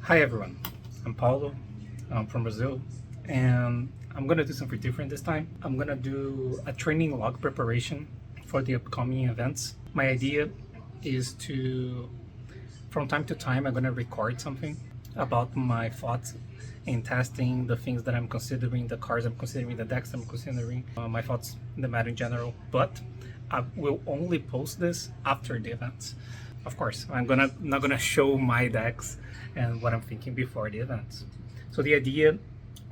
Hi everyone, I'm Paulo, I'm from Brazil, and I'm gonna do something different this time. I'm gonna do a training log preparation for the upcoming events. My idea is to, from time to time, I'm gonna record something about my thoughts in testing, the things that I'm considering, the cards I'm considering, the decks I'm considering, my thoughts in the matter in general. But I will only post this after the events. Of course, not gonna show my decks and what I'm thinking before the events. So the idea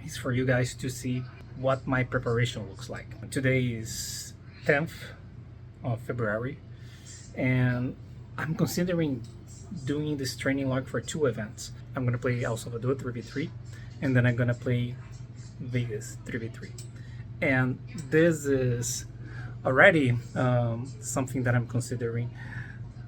is for you guys to see what my preparation looks like. Today is 10th of February, and I'm considering doing this training log for two events. I'm gonna play El Salvador 3v3, and then I'm gonna play Vegas 3v3. And this is already something that I'm considering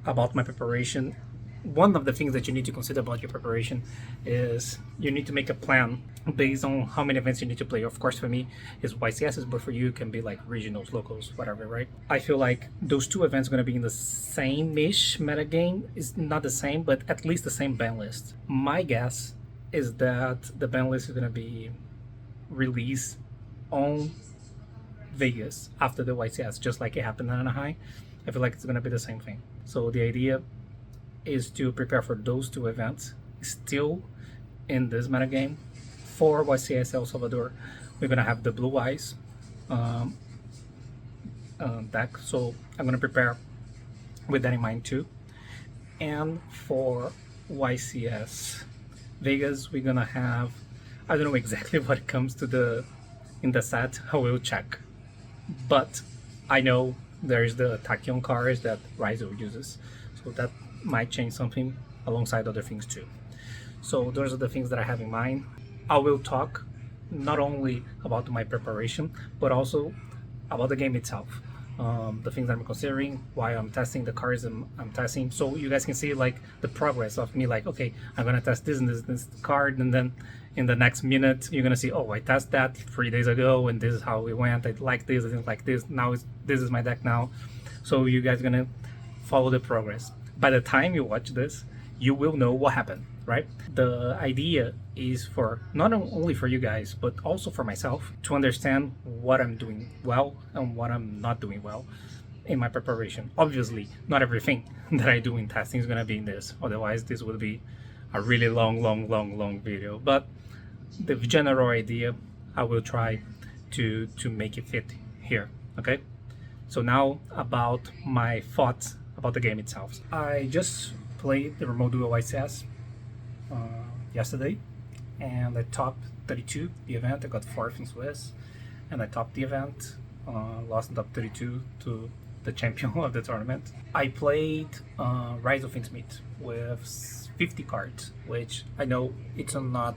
about my preparation. One of the things that you need to consider about your preparation is you need to make a plan based on how many events you need to play. Of course, for me, it's YCS, but for you, it can be like regionals, locals, whatever, right? I feel like those two events are going to be in the same-ish metagame. It's not the same, but at least the same ban list. My guess is that the ban list is going to be released on Vegas after the YCS, just like it happened in Anaheim. I feel like it's going to be the same thing. So the idea is to prepare for those two events still in this metagame. For YCS El Salvador, we're gonna have the Blue Eyes deck, so I'm gonna prepare with that in mind too. And for YCS Vegas, we're gonna have, I don't know exactly what comes to in the set, I will check, but I know there's the Tachyon cards that Rizzo uses, so that might change something alongside other things too. So those are the things that I have in mind. I will talk not only about my preparation, but also about the game itself. The things that I'm considering, why I'm testing the cards I'm testing, so you guys can see like the progress of me, like, okay, I'm gonna test this and this card, and then in the next minute you're gonna see, oh, I tested that 3 days ago and this is how it went, I like this, I didn't like this, now this is my deck now. So you guys are gonna follow the progress. By the time you watch this, you will know what happened, right? The idea is for not only for you guys, but also for myself to understand what I'm doing well and what I'm not doing well in my preparation. Obviously, not everything that I do in testing is gonna be in this. Otherwise, this would be a really long video. But the general idea, I will try to make it fit here, okay? So now about my thoughts about the game itself. I just played the remote duo YCS yesterday, and I topped 32 the event. I got 4th in Swiss, and I topped the event, lost in top 32 to the champion of the tournament. I played Rise of Intimate with 50 cards, which I know it's a not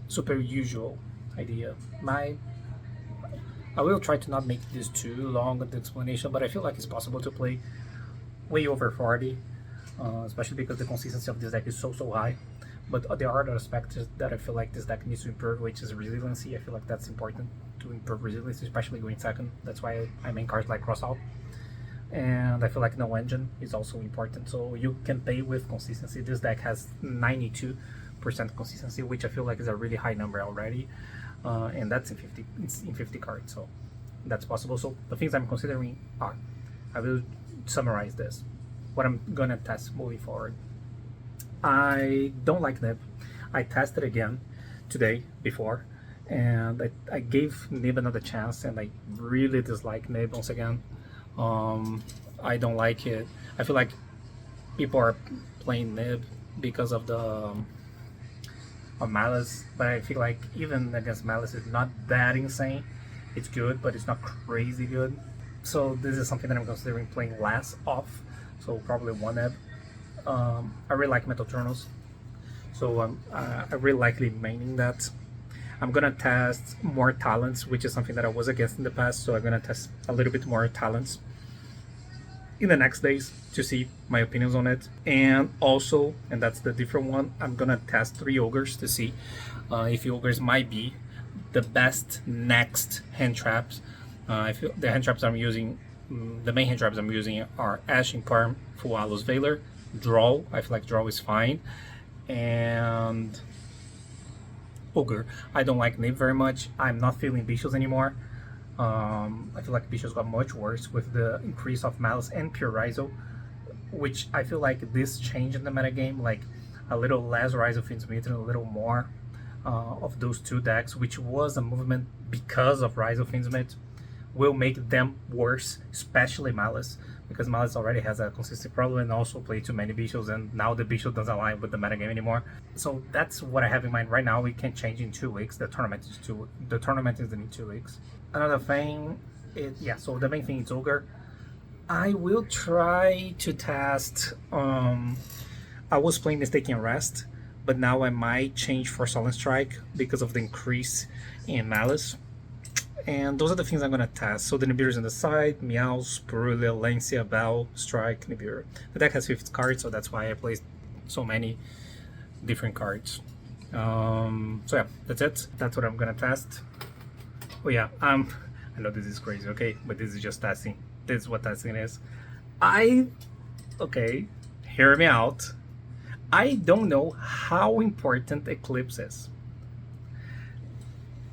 super usual idea. I will try to not make this too long of the explanation, but I feel like it's possible to play way over 40, especially because the consistency of this deck is so high. But there are other aspects that I feel like this deck needs to improve, which is resiliency. I feel like that's important to improve resiliency, especially going second. That's why I main cards like Cross Out. And I feel like no engine is also important, so you can play with consistency. This deck has 92% consistency, which I feel like is a really high number already. And that's in 50 cards, so that's possible. So the things I'm considering are, I will summarize this, what I'm gonna test moving forward. I don't like Nib. I tested again today before, and I gave Nib another chance, and I really dislike Nib once again. I don't like it. I feel like people are playing Nib because of the Malice, but I feel like even against Malice it's not that insane. It's good, but it's not crazy good. So this is something that I'm considering playing less of, so probably one Nib. I really like Metal Journals, so I really likely maining that. I'm gonna test more talents, which is something that I was against in the past, so I'm gonna test a little bit more talents in the next days to see my opinions on it. And also, and that's the different one, I'm gonna test 3 ogres to see if ogres might be the best next hand traps. I feel the hand traps I'm using, the main hand traps I'm using are Ash, Incarm, Fualos, Valor, draw. I feel like draw is fine. And ogre, I don't like Nib very much. I'm not feeling Bichos anymore. I feel like Bichos got much worse with the increase of Malice and Pure Rhizo, which I feel like this change in the metagame, like a little less Rhizo Finsmith and a little more of those two decks, which was a movement because of Rhizo Finsmith, will make them worse, especially Malice, because Malice already has a consistent problem and also play too many Bichos, and now the Bichos doesn't align with the metagame anymore. So that's what I have in mind right now. We can change in 2 weeks. The tournament is in 2 weeks. Another thing is, so the main thing is Ogre. I will try to test, I was playing Mistaken Rest, but now I might change for Solemn Strike because of the increase in Malice. And those are the things I'm going to test. So the Nibiru is on the side, Meows, Perulia, Lancia, Bell, Strike, Nibiru. The deck has 50 cards, so that's why I placed so many different cards. So yeah, that's it. That's what I'm going to test. Oh yeah, I know this is crazy, okay? But this is just testing. This is what testing is. Okay, hear me out. I don't know how important Eclipse is.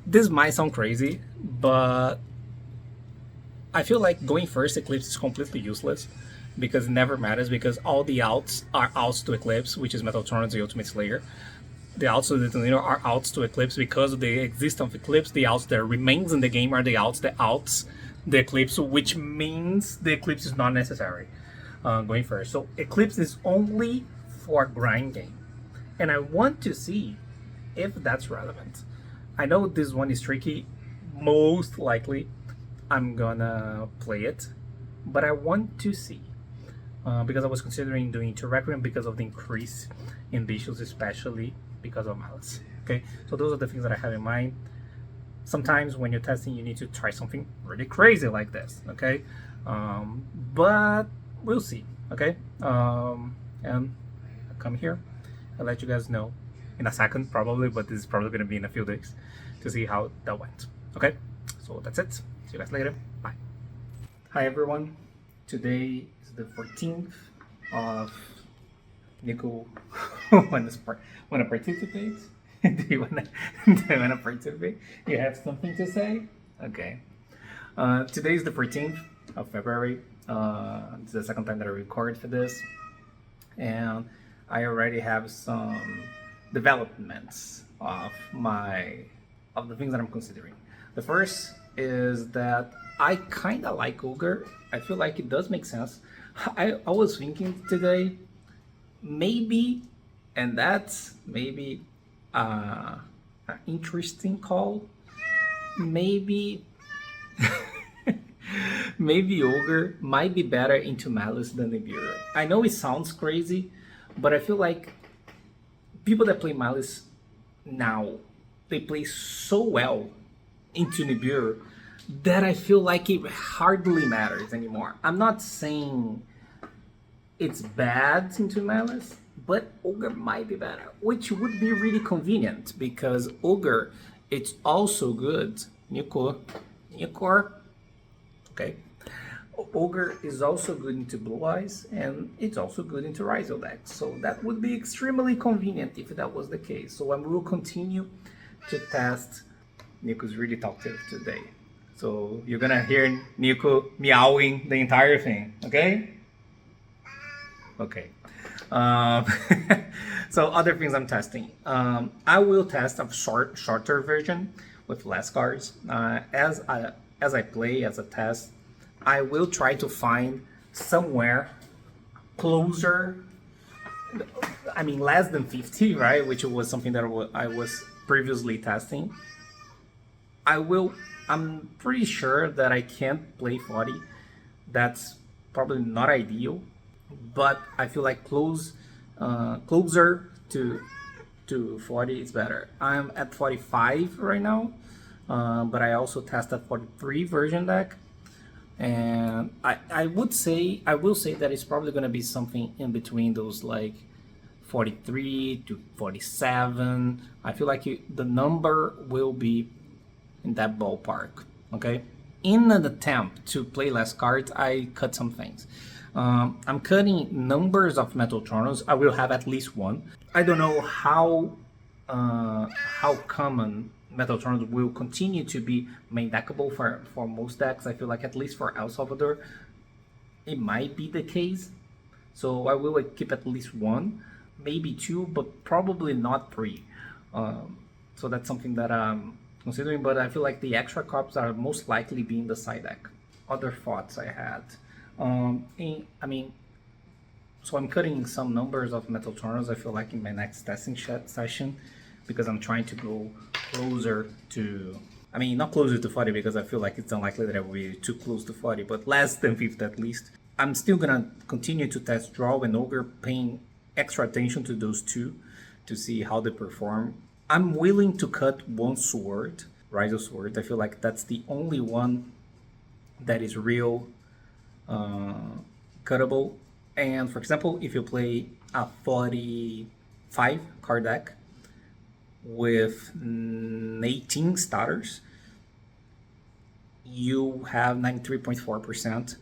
This might sound crazy, but I feel like going first Eclipse is completely useless because it never matters, because all the outs are outs to Eclipse, which is Metatron, the Ultimate Slayer. The outs to the Detonator are outs to Eclipse because of the existence of Eclipse. The outs that remains in the game are the outs that outs the Eclipse, which means the Eclipse is not necessary going first. So Eclipse is only for grinding, and I want to see if that's relevant. I know this one is tricky. Most likely I'm gonna play it, but I want to see because I was considering doing 2 Requiem because of the increase in Bichos, especially because of Malice. Okay, so those are the things that I have in mind. Sometimes when you're testing, you need to try something really crazy like this, okay? But we'll see, okay? And I'll come here and let you guys know in a second, probably, but this is probably going to be in a few days to see how that went, okay? So that's it. See you guys later. Bye. Hi, everyone. Today is the 14th of Nico. want to participate? Do you want to participate? You have something to say? Okay. Today is the 14th of February. It's the second time that I record for this, and I already have some developments of the things that I'm considering. The first is that I kind of like Ogre. I feel like it does make sense. I was thinking today, maybe, and that's maybe an interesting call. Maybe maybe Ogre might be better into Malice than Nibiru. I know it sounds crazy, but I feel like people that play Malice now, they play so well into Nibiru that I feel like it hardly matters anymore. I'm not saying it's bad into Malice, but Ogre might be better, which would be really convenient because Ogre, it's also good. Nico, okay. Ogre is also good into Blue Eyes, and it's also good into Rhizo decks. So that would be extremely convenient if that was the case. So we will continue to test. Nico's really talkative today. So you're gonna hear Nico meowing the entire thing, okay? Okay. So other things I'm testing. I will test a shorter version with less cards. As I play, as a test, I will try to find somewhere closer, I mean less than 50, right? Which was something that I was previously testing. I'm pretty sure that I can't play 40. That's probably not ideal, but I feel like closer to 40 is better. I'm at 45 right now, but I also tested 43 version deck, and I will say that it's probably going to be something in between those, like 43 to 47. I feel like the number will be in that ballpark, okay? In an attempt to play less cards, I cut some things. I'm cutting numbers of metal tornos. I will have at least one. I don't know how common metal tornos will continue to be main deckable for most decks. I feel like at least for El Salvador, it might be the case. So I will keep at least one, maybe two, but probably not three. So that's something that I'm considering, but I feel like the extra copies are most likely being the side deck. Other thoughts I had. So I'm cutting some numbers of metal tornos, I feel like, in my next testing session, because I'm trying to go closer to, not closer to 40, because I feel like it's unlikely that I will be too close to 40, but less than 50 at least. I'm still gonna continue to test Draw and Ogre, paying extra attention to those two to see how they perform. I'm willing to cut one sword, Rise of Sword. I feel like that's the only one that is real cuttable. And for example, if you play a 45 card deck with 18 starters, you have 93.4%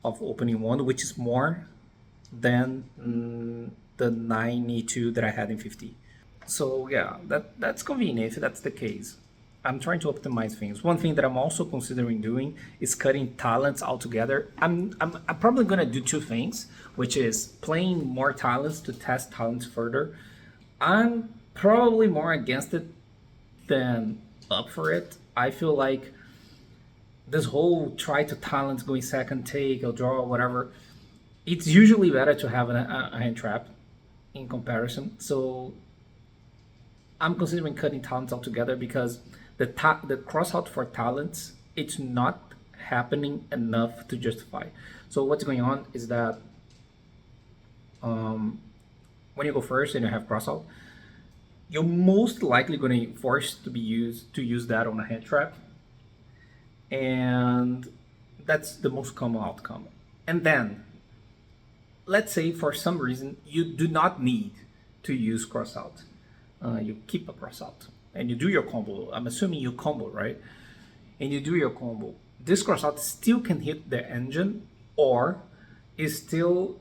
of opening one, which is more than the 92 that I had in 50. So yeah, that's convenient if that's the case. I'm trying to optimize things. One thing that I'm also considering doing is cutting talents altogether. I'm probably gonna do two things, which is playing more talents to test talents further. I'm probably more against it than up for it. I feel like this whole try to talents going second take or draw or whatever, it's usually better to have a hand trap in comparison. So I'm considering cutting talents altogether because the cross out for talents, it's not happening enough to justify. So what's going on is that when you go first and you have cross out, you're most likely going to be forced to use that on a hand trap, and that's the most common outcome. And then let's say for some reason you do not need to use cross out. You keep a cross out and you do your combo. I'm assuming you combo, right? And you do your combo. This cross out still can hit the engine, or is still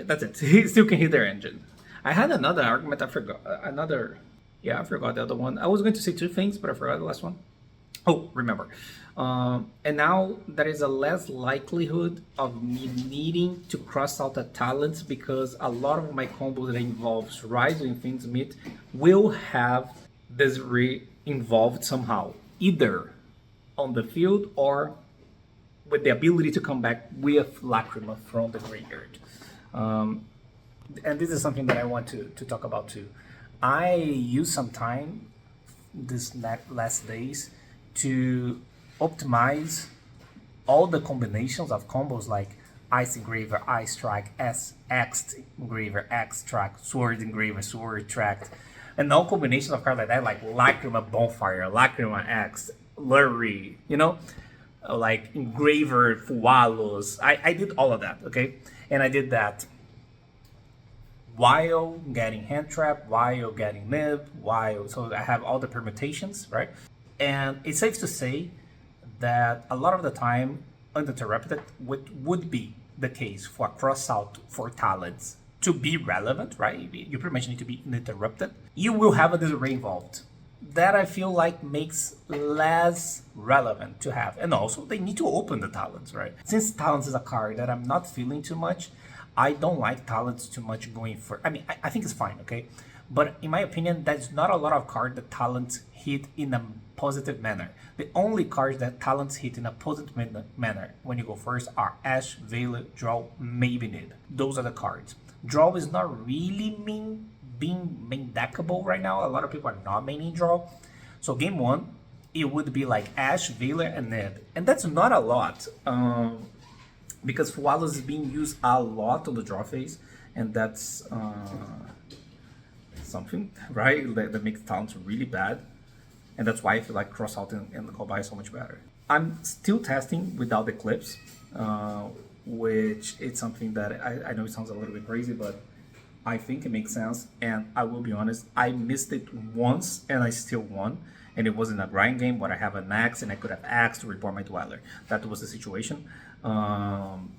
that's it. It still can hit their engine. I had another argument. I forgot I forgot the other one. I was going to say two things, but I forgot the last one. Oh, remember. And now there is a less likelihood of me needing to cross out the talents, because a lot of my combos that involves Rise or Infinite Smith will have this involved somehow, either on the field or with the ability to come back with Lacrima from the graveyard. And this is something that I want to talk about too. I used some time this last days to optimize all the combinations of combos like Ice Engraver, Ice Track, X Engraver, X Track, Sword Engraver, Sword Track, and all combinations of cards like that, like Lacrima Bonfire, Lacrima X, Lurry, like Engraver, Fualos. I did all of that, okay? And I did that while getting Hand Trap, while getting Nib, so I have all the permutations, right? And it's safe to say that a lot of the time, uninterrupted would be the case for cross out for talents to be relevant, right? You pretty much need to be uninterrupted. You will have a disarray involved. That I feel like makes less relevant to have. And also they need to open the talents, right? Since talents is a card that I'm not feeling too much, I don't like talents too much going for, I think it's fine, okay? But in my opinion, there's not a lot of cards that talents hit in a positive manner. The only cards that talents hit in a positive manner when you go first are Ash, Veiler, Draw, maybe Nid. Those are the cards. Draw is not really being main deckable right now. A lot of people are not maining Draw. So game one, it would be like Ash, Veiler, and Nid. And that's not a lot. Because Fualos is being used a lot on the draw phase, and that's something, right, that makes talents really bad. And that's why I feel like cross out and the call is so much better. I'm still testing without Eclipse, which is something that I know it sounds a little bit crazy, but I think it makes sense. And I will be honest, I missed it once and I still won. and it wasn't a grind game where I have an axe and I could have axe to report my dweller. That was the situation, and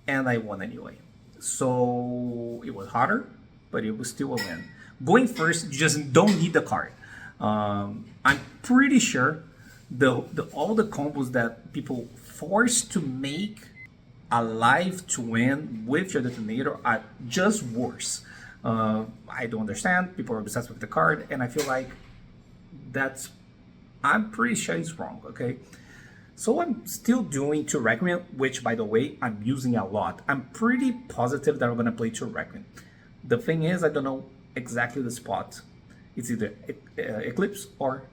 I won anyway. So it was harder, but it was still a win. Going first, you just don't need the card. I'm pretty sure all the combos that people force to make alive to win with your detonator are just worse. I don't understand. People are obsessed with the card, and I feel like I'm pretty sure it's wrong. Okay, so I'm still doing 2 Requiem, which, by the way, I'm using a lot. I'm pretty positive that I'm gonna play 2 Requiem. The thing is, I don't know exactly the spot. It's either Eclipse or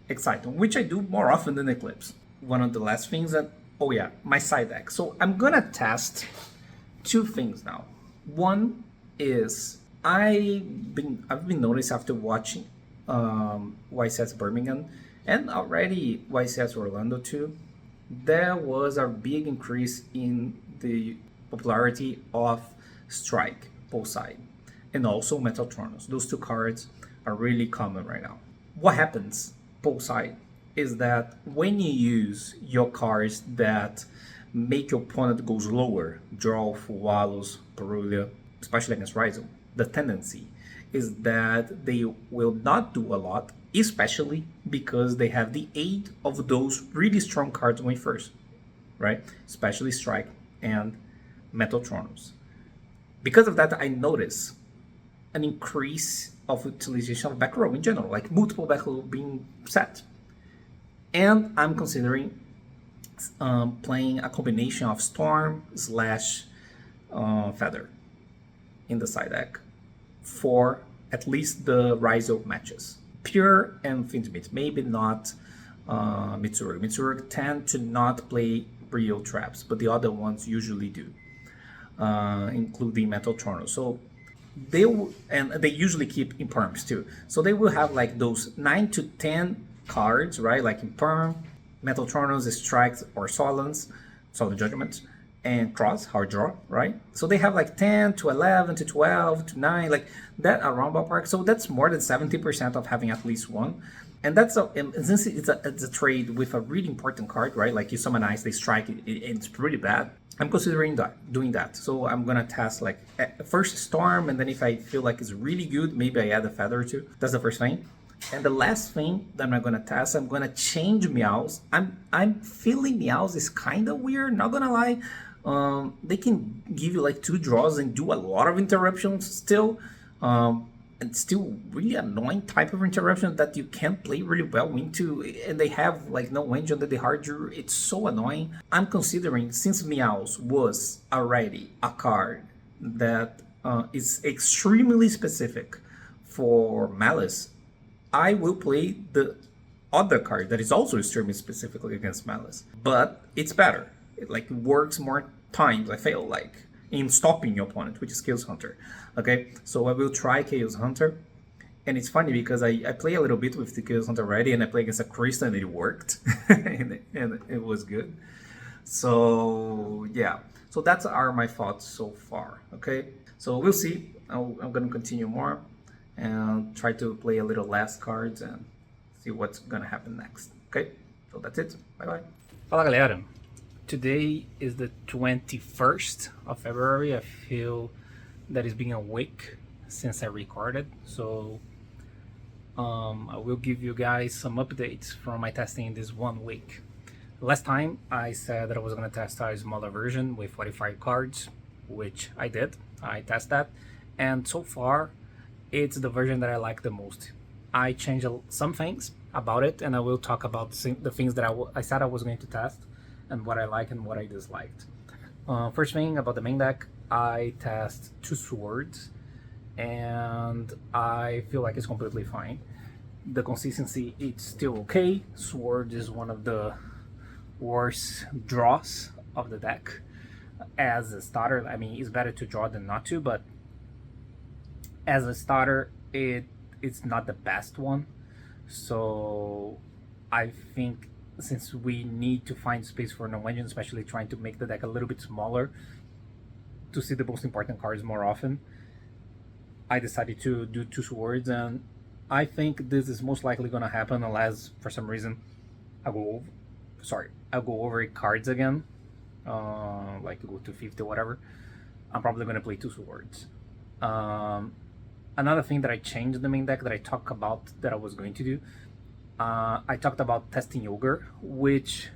Exciton, which I do more often than Eclipse. One of the last things that, oh yeah, my side deck. So I'm gonna test 2 things now. One is I've been noticing after watching YCS Birmingham and already YCS Orlando too, there was a big increase in the popularity of Strike, both side, and also Metatronus. Those 2 cards are really common right now. What happens both side is that when you use your cards that make your opponent go slower, draw, Fualos, Perulia, especially against Rizal, the tendency is that they will not do a lot, especially because they have the aid of those really strong cards going first, right? Especially Strike and Metatronus. Because of that, I notice an increase of utilization of back row in general, like multiple back row being set. And I'm considering playing a combination of Storm / Feather in the side deck for at least the Rizal matches. Pure and Finsmith, maybe not Mitsurugi. Mitsurugi tend to not play real traps, but the other ones usually do, including Metatronus. So they usually keep imperms too. So they will have like those 9 to 10 cards, right? Like imperm, Metatronus, Strikes, or Solemn Judgment, and Cross, hard draw, right? So they have like 10 to 11 to 12 to 9, like that around ballpark. So that's more than 70% of having at least one. And since it's a trade with a really important card, right? Like you summon Ice, they strike, it's pretty bad. I'm considering doing that. So I'm gonna test like first Storm, and then if I feel like it's really good, maybe I add a Feather or 2. That's the first thing. And the last thing that I'm gonna test, I'm gonna change Meows. I'm feeling Meows is kind of weird, not gonna lie. They can give you like 2 draws and do a lot of interruptions still. And still really annoying type of interruption that you can't play really well into, and they have like no engine that they hard drew. It's so annoying. I'm considering, since Meows was already a card that is extremely specific for Malice, I will play the other card that is also extremely specifically against Malice, but it's better. It like works more times, I feel like, in stopping your opponent, which is Chaos Hunter. Okay, so I will try Chaos Hunter, and it's funny because I play a little bit with the Chaos Hunter already, and I play against a Krista and it worked, and it was good. So yeah, so that's are my thoughts so far. Okay, so we'll see. I'm gonna continue more and try to play a little less cards and see what's gonna happen next. Okay, so that's it. Bye bye. Fala galera, today is the 21st of February. I feel that it's been a week since I recorded, so I will give you guys some updates from my testing in this 1 week. Last time I said that I was going to test a smaller version with 45 cards, which I did. I tested that, and so far it's the version that I like the most. I changed some things about it, and I will talk about the things that I said I was going to test and what I like and what I disliked. First thing about the main deck, I test 2 swords, and I feel like it's completely fine. The consistency, it's still okay. Sword is one of the worst draws of the deck as a starter. I mean, it's better to draw than not to, but as a starter, it's not the best one. So I think since we need to find space for no engine, especially trying to make the deck a little bit smaller to see the most important cards more often, I decided to do 2 swords, and I think this is most likely gonna happen unless for some reason I'll go over cards again, like go to 50 or whatever. I'm probably gonna play 2 swords. Another thing that I changed in the main deck that I talked about that I was going to do, I talked about testing Ogre, which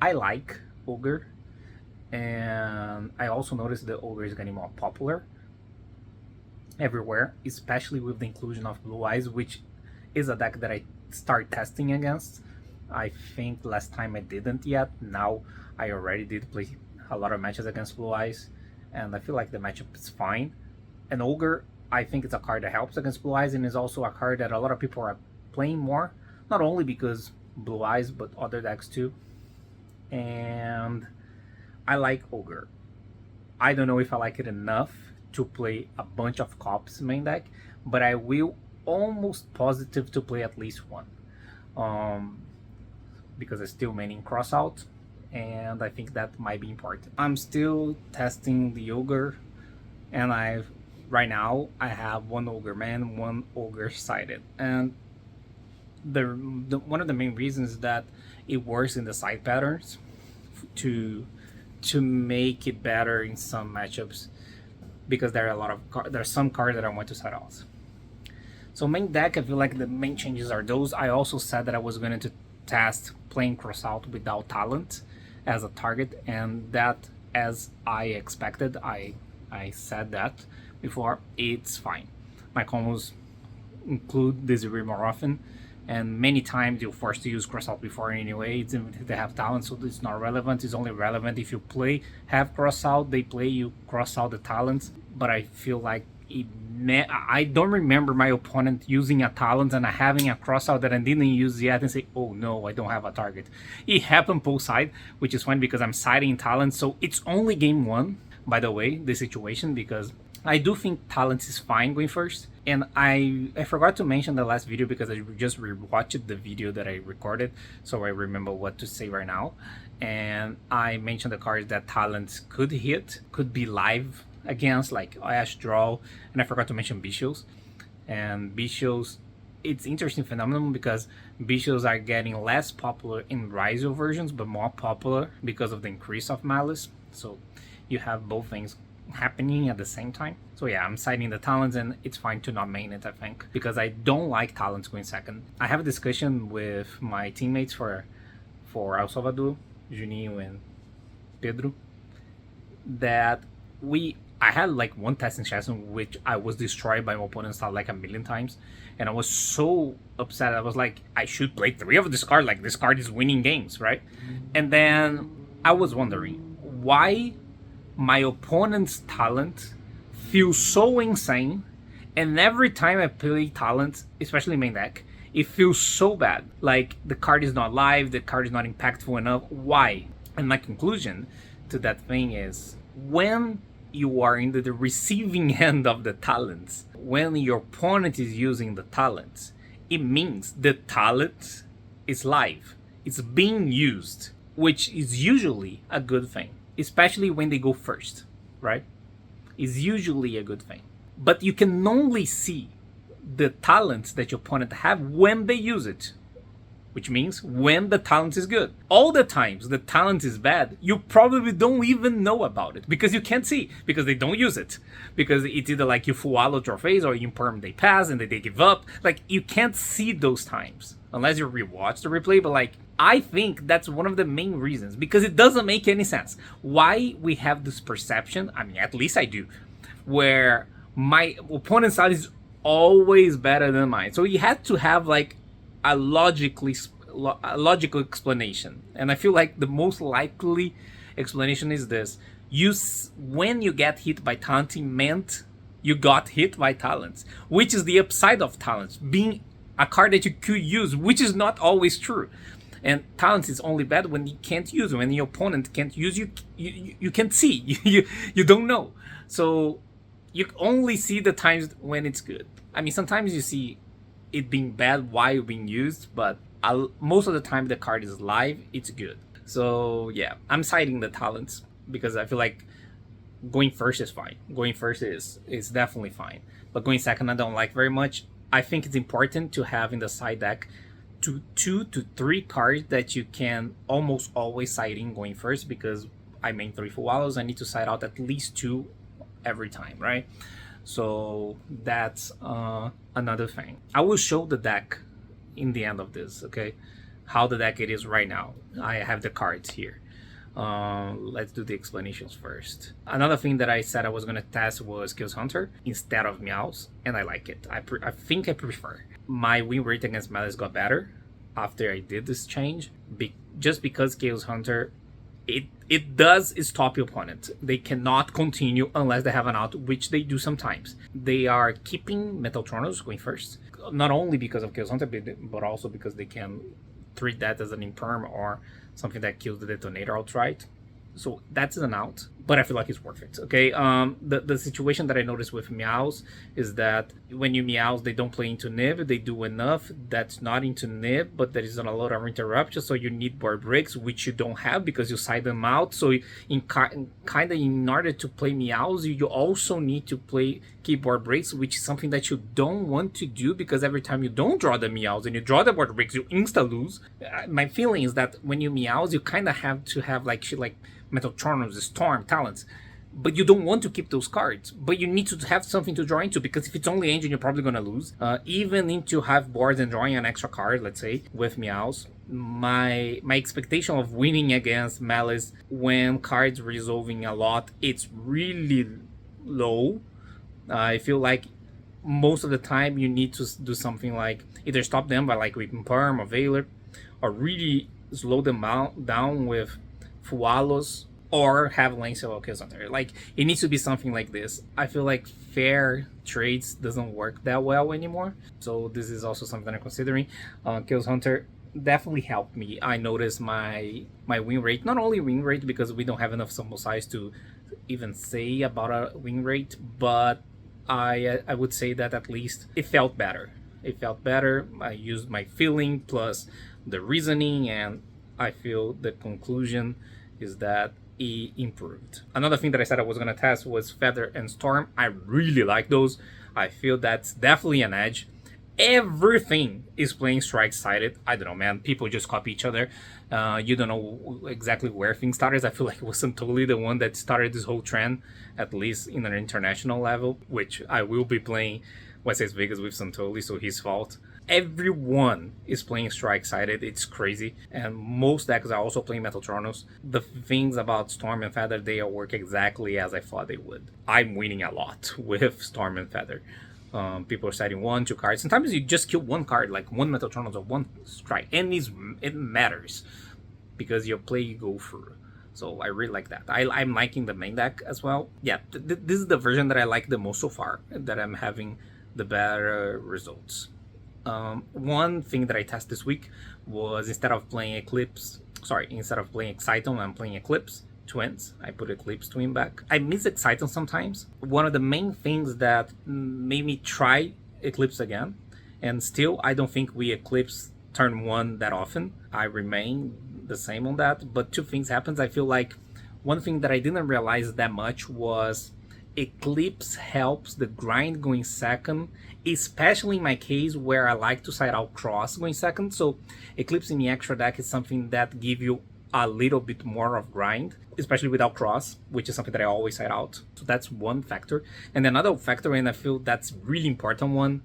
I like Ogre, and I also noticed that Ogre is getting more popular everywhere, especially with the inclusion of Blue Eyes, which is a deck that I start testing against. I think last time I didn't yet. Now I already did play a lot of matches against Blue Eyes, and I feel like the matchup is fine. And Ogre, I think it's a card that helps against Blue Eyes, and is also a card that a lot of people are playing more, not only because Blue Eyes, but other decks too. And I like Ogre. I don't know if I like it enough to play a bunch of cops main deck, but I will almost positive to play at least one, because I still maining cross out, and I think that might be important. I'm still testing the Ogre, and right now I have 1 Ogre man, 1 Ogre sided, and one of the main reasons is that it works in the side patterns to make it better in some matchups, because there are some cards that I want to side out. So main deck, I feel like the main changes are those. I also said that I was going to test playing cross out without talent as a target, and that, as I expected, I said that before, it's fine. My combos include Disagree more often, and many times you're forced to use cross out before anyway. It's even if they have talent, so it's not relevant. It's only relevant if you have cross out, they play, you cross out the talents. But I feel like I don't remember my opponent using a talent and having a cross out that I didn't use yet and say, oh no, I don't have a target. It happened both sides, which is fine because I'm siding talent, so it's only game 1, by the way, the situation, because I do think talent is fine going first. And I forgot to mention the last video because I just rewatched the video that I recorded, so I remember what to say right now. And I mentioned the cards that talents could hit, could be live against, like Ash Draw, and I forgot to mention Bichos. And Bichos, it's interesting phenomenon because Bichos are getting less popular in Rizzo versions, but more popular because of the increase of Malice. So you have both things happening at the same time. So yeah, I'm citing the talents, and it's fine to not main it, I think, because I don't like talents going second. I have a discussion with my teammates for El Salvador, Juninho and Pedro, that I had like one testing session which I was destroyed by my opponent's style like a million times, and I was so upset. I was like, I should play 3 of this card, like this card is winning games, right? And then I was wondering why my opponent's talent feels so insane, and every time I play talent, especially main deck, it feels so bad. Like the card is not live, the card is not impactful enough. Why? And my conclusion to that thing is, when you are in the receiving end of the talents, when your opponent is using the talents, it means the talent is live. It's being used, which is usually a good thing, especially when they go first, right? Is usually a good thing. But you can only see the talents that your opponent have when they use it, which means when the talent is good. All the times the talent is bad, you probably don't even know about it because you can't see, because they don't use it, because it's either like you full allo your phase or you perm they pass and they give up. Like you can't see those times unless you rewatch the replay. But like, I think that's one of the main reasons, because it doesn't make any sense why we have this perception, I mean at least I do, where my opponent's side is always better than mine. So you had to have like a logical explanation, and I feel like the most likely explanation is this: when you get hit by talenting meant you got hit by talents, which is the upside of talents being a card that you could use, which is not always true. And talents is only bad when you can't use it. When your opponent can't use you can't see. You don't know. So you only see the times when it's good. I mean, sometimes you see it being bad while being used, but most of the time the card is live, it's good. So yeah, I'm citing the talents because I feel like going first is fine. Going first is definitely fine. But going second I don't like very much. I think it's important to have in the side deck 2 to 3 cards that you can almost always side in going first, because I main 3 Fualos. I need to side out at least 2 every time, right? So that's another thing. I will show the deck in the end of this, okay? How the deck it is right now. I have the cards here. Let's do the explanations first. Another thing that I said I was gonna test was Chaos Hunter instead of Meows, and I like it. I think I prefer. My win rate against Malice got better after I did this change, just because Chaos Hunter, it does stop your opponent. They cannot continue unless they have an out, which they do sometimes. They are keeping Metaltronos going first, not only because of Chaos Hunter, but also because they can treat that as an imperm or something that kills the detonator outright. So that's an out, but I feel like it's worth it. Okay, the situation that I noticed with Meows is that when you Meows, they don't play into Nib. They do enough that's not into Nib, but there is a lot of interruption, so you need board breaks, which you don't have because you side them out. So in order to play Meows, you also need to play keyboard breaks, which is something that you don't want to do, because every time you don't draw the Meows and you draw the board breaks, you insta lose. My feeling is that when you Meows, you kind of have to have like shit like Metaltronos, Storm, Talents, but you don't want to keep those cards, but you need to have something to draw into, because if it's only engine, you're probably going to lose. Even into half boards and drawing an extra card, let's say, with Meows, my expectation of winning against Malice when cards resolving a lot, it's really low. I feel like most of the time you need to do something like either stop them by like Weeping Perm or Veiler, or really slow them down with Fualos, or have Lancel or Chaos Hunter. Like, it needs to be something like this. I feel like fair trades doesn't work that well anymore, so this is also something I'm considering. Chaos Hunter definitely helped me. I noticed my win rate, not only win rate because we don't have enough sample size to even say about a win rate, but I would say that at least it felt better. It felt better. I used my feeling plus the reasoning, and I feel the conclusion is that it improved. Another thing that I said I was going to test was Feather and Storm. I really like those. I feel that's definitely an edge. Everything is playing strike sided. I don't know, man. People just copy each other. You don't know exactly where things started. I feel like it wasn't totally the one that started this whole trend, at least in an international level, which I will be playing YCS Vegas with Santoli, so his fault. Everyone is playing strike sided. It's crazy, and most decks are also playing Metaltronos. The things about Storm and Feather, they work exactly as I thought they would. I'm winning a lot with Storm and Feather. People are setting 1, 2 cards. Sometimes you just kill one card, like one Metaltronos or one strike, and it matters because your play go through. So I really like that. I'm liking the main deck as well. Yeah, this is the version that I like the most so far, that I'm having the better results. One thing that I tested this week was instead of playing Exciton, I'm playing Eclipse Twins. I put Eclipse Twin back. I miss Exciton sometimes. One of the main things that made me try Eclipse again, and still I don't think we Eclipse turn 1 that often. I remain the same on that, but 2 things happens. I feel like one thing that I didn't realize that much was Eclipse helps the grind going second, especially in my case where I like to side out cross going second. So Eclipse in the extra deck is something that give you a little bit more of grind, especially without cross, which is something that I always side out. So that's one factor. And another factor, and I feel that's really important one,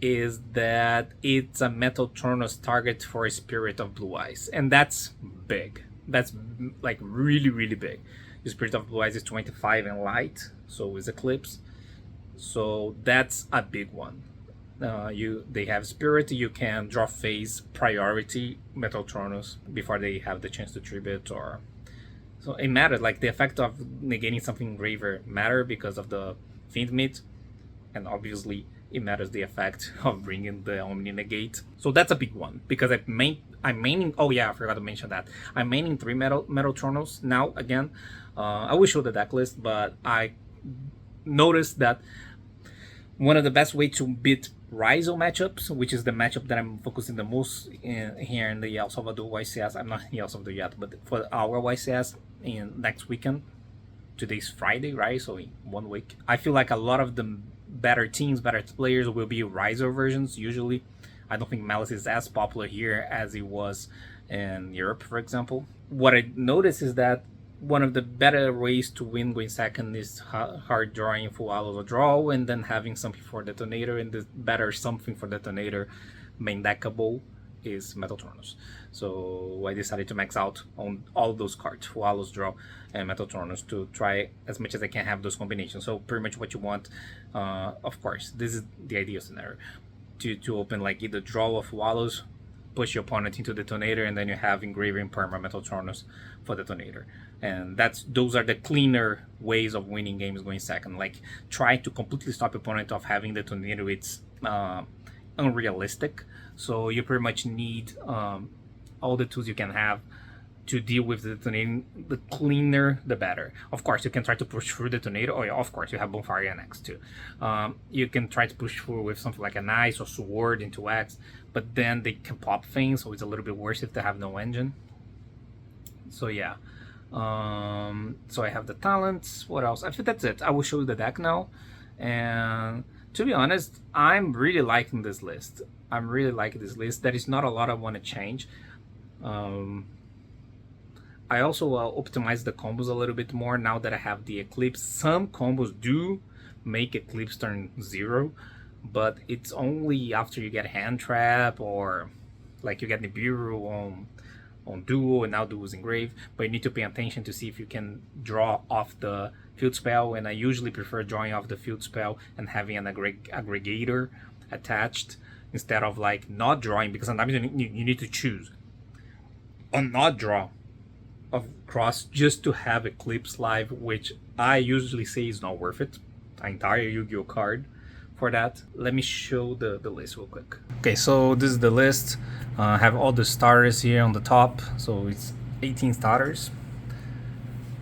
is that it's a Metaltronos target for a Spirit of Blue Eyes, and that's big. That's like really, really big. The Spirit of Blue Eyes is 25 and light, so is Eclipse. So that's a big one. They have Spirit, you can draw phase priority Metaltronos before they have the chance to tribute, or so it matters. Like the effect of negating something graver matter because of the Fiend Meat, and obviously it matters the effect of bringing the Omni Negate. So that's a big one because I'm maining. Oh yeah, I forgot to mention that I'm maining 3 Metaltronos now again. I will show the deck list, but I noticed that one of the best way to beat Rizzo matchups, which is the matchup that I'm focusing the most here in the El Salvador YCS. I'm not in El Salvador yet, but for our YCS in next weekend. Today's Friday, right? So in 1 week. I feel like a lot of the better teams, better players will be Riser versions usually. I don't think Malice is as popular here as it was in Europe, for example. What I noticed is that one of the better ways to win going second is hard drawing full allos or draw, and then having something for detonator, and the better something for detonator main deckable is Metatronus. So I decided to max out on all those cards, full allos, draw, and Metatronus, to try as much as I can have those combinations. So pretty much what you want, of course, this is the ideal scenario, to open like either draw of wallows, push your opponent into detonator, and then you have engraver and perma Metatronus for detonator. And those are the cleaner ways of winning games going second. Like, try to completely stop your opponent of having detonator. It's unrealistic. So you pretty much need all the tools you can have to deal with the detonating. The cleaner, the better. Of course, you can try to push through detonator. Oh yeah, of course, you have Bonfire and X too. You can try to push through with something like an Ice or Sword into X, but then they can pop things, so it's a little bit worse if they have no engine. So yeah. So I have the talents. What else? I think that's it. I will show you the deck now. And to be honest, I'm really liking this list. I'm really liking this list. There is not a lot I want to change. I also optimize the combos a little bit more now that I have the Eclipse. Some combos do make Eclipse turn 0, but it's only after you get Hand Trap, or like you get Nibiru on Duo, and now Duo's engraved. But you need to pay attention to see if you can draw off the field spell, and I usually prefer drawing off the field spell and having an aggregator attached instead of like not drawing, because sometimes you need to choose or not draw of cross just to have Eclipse live, which I usually say is not worth it. An entire Yu-Gi-Oh card for that. Let me show the list real quick. Okay, so this is the list. I have all the starters here on the top, so it's 18 starters.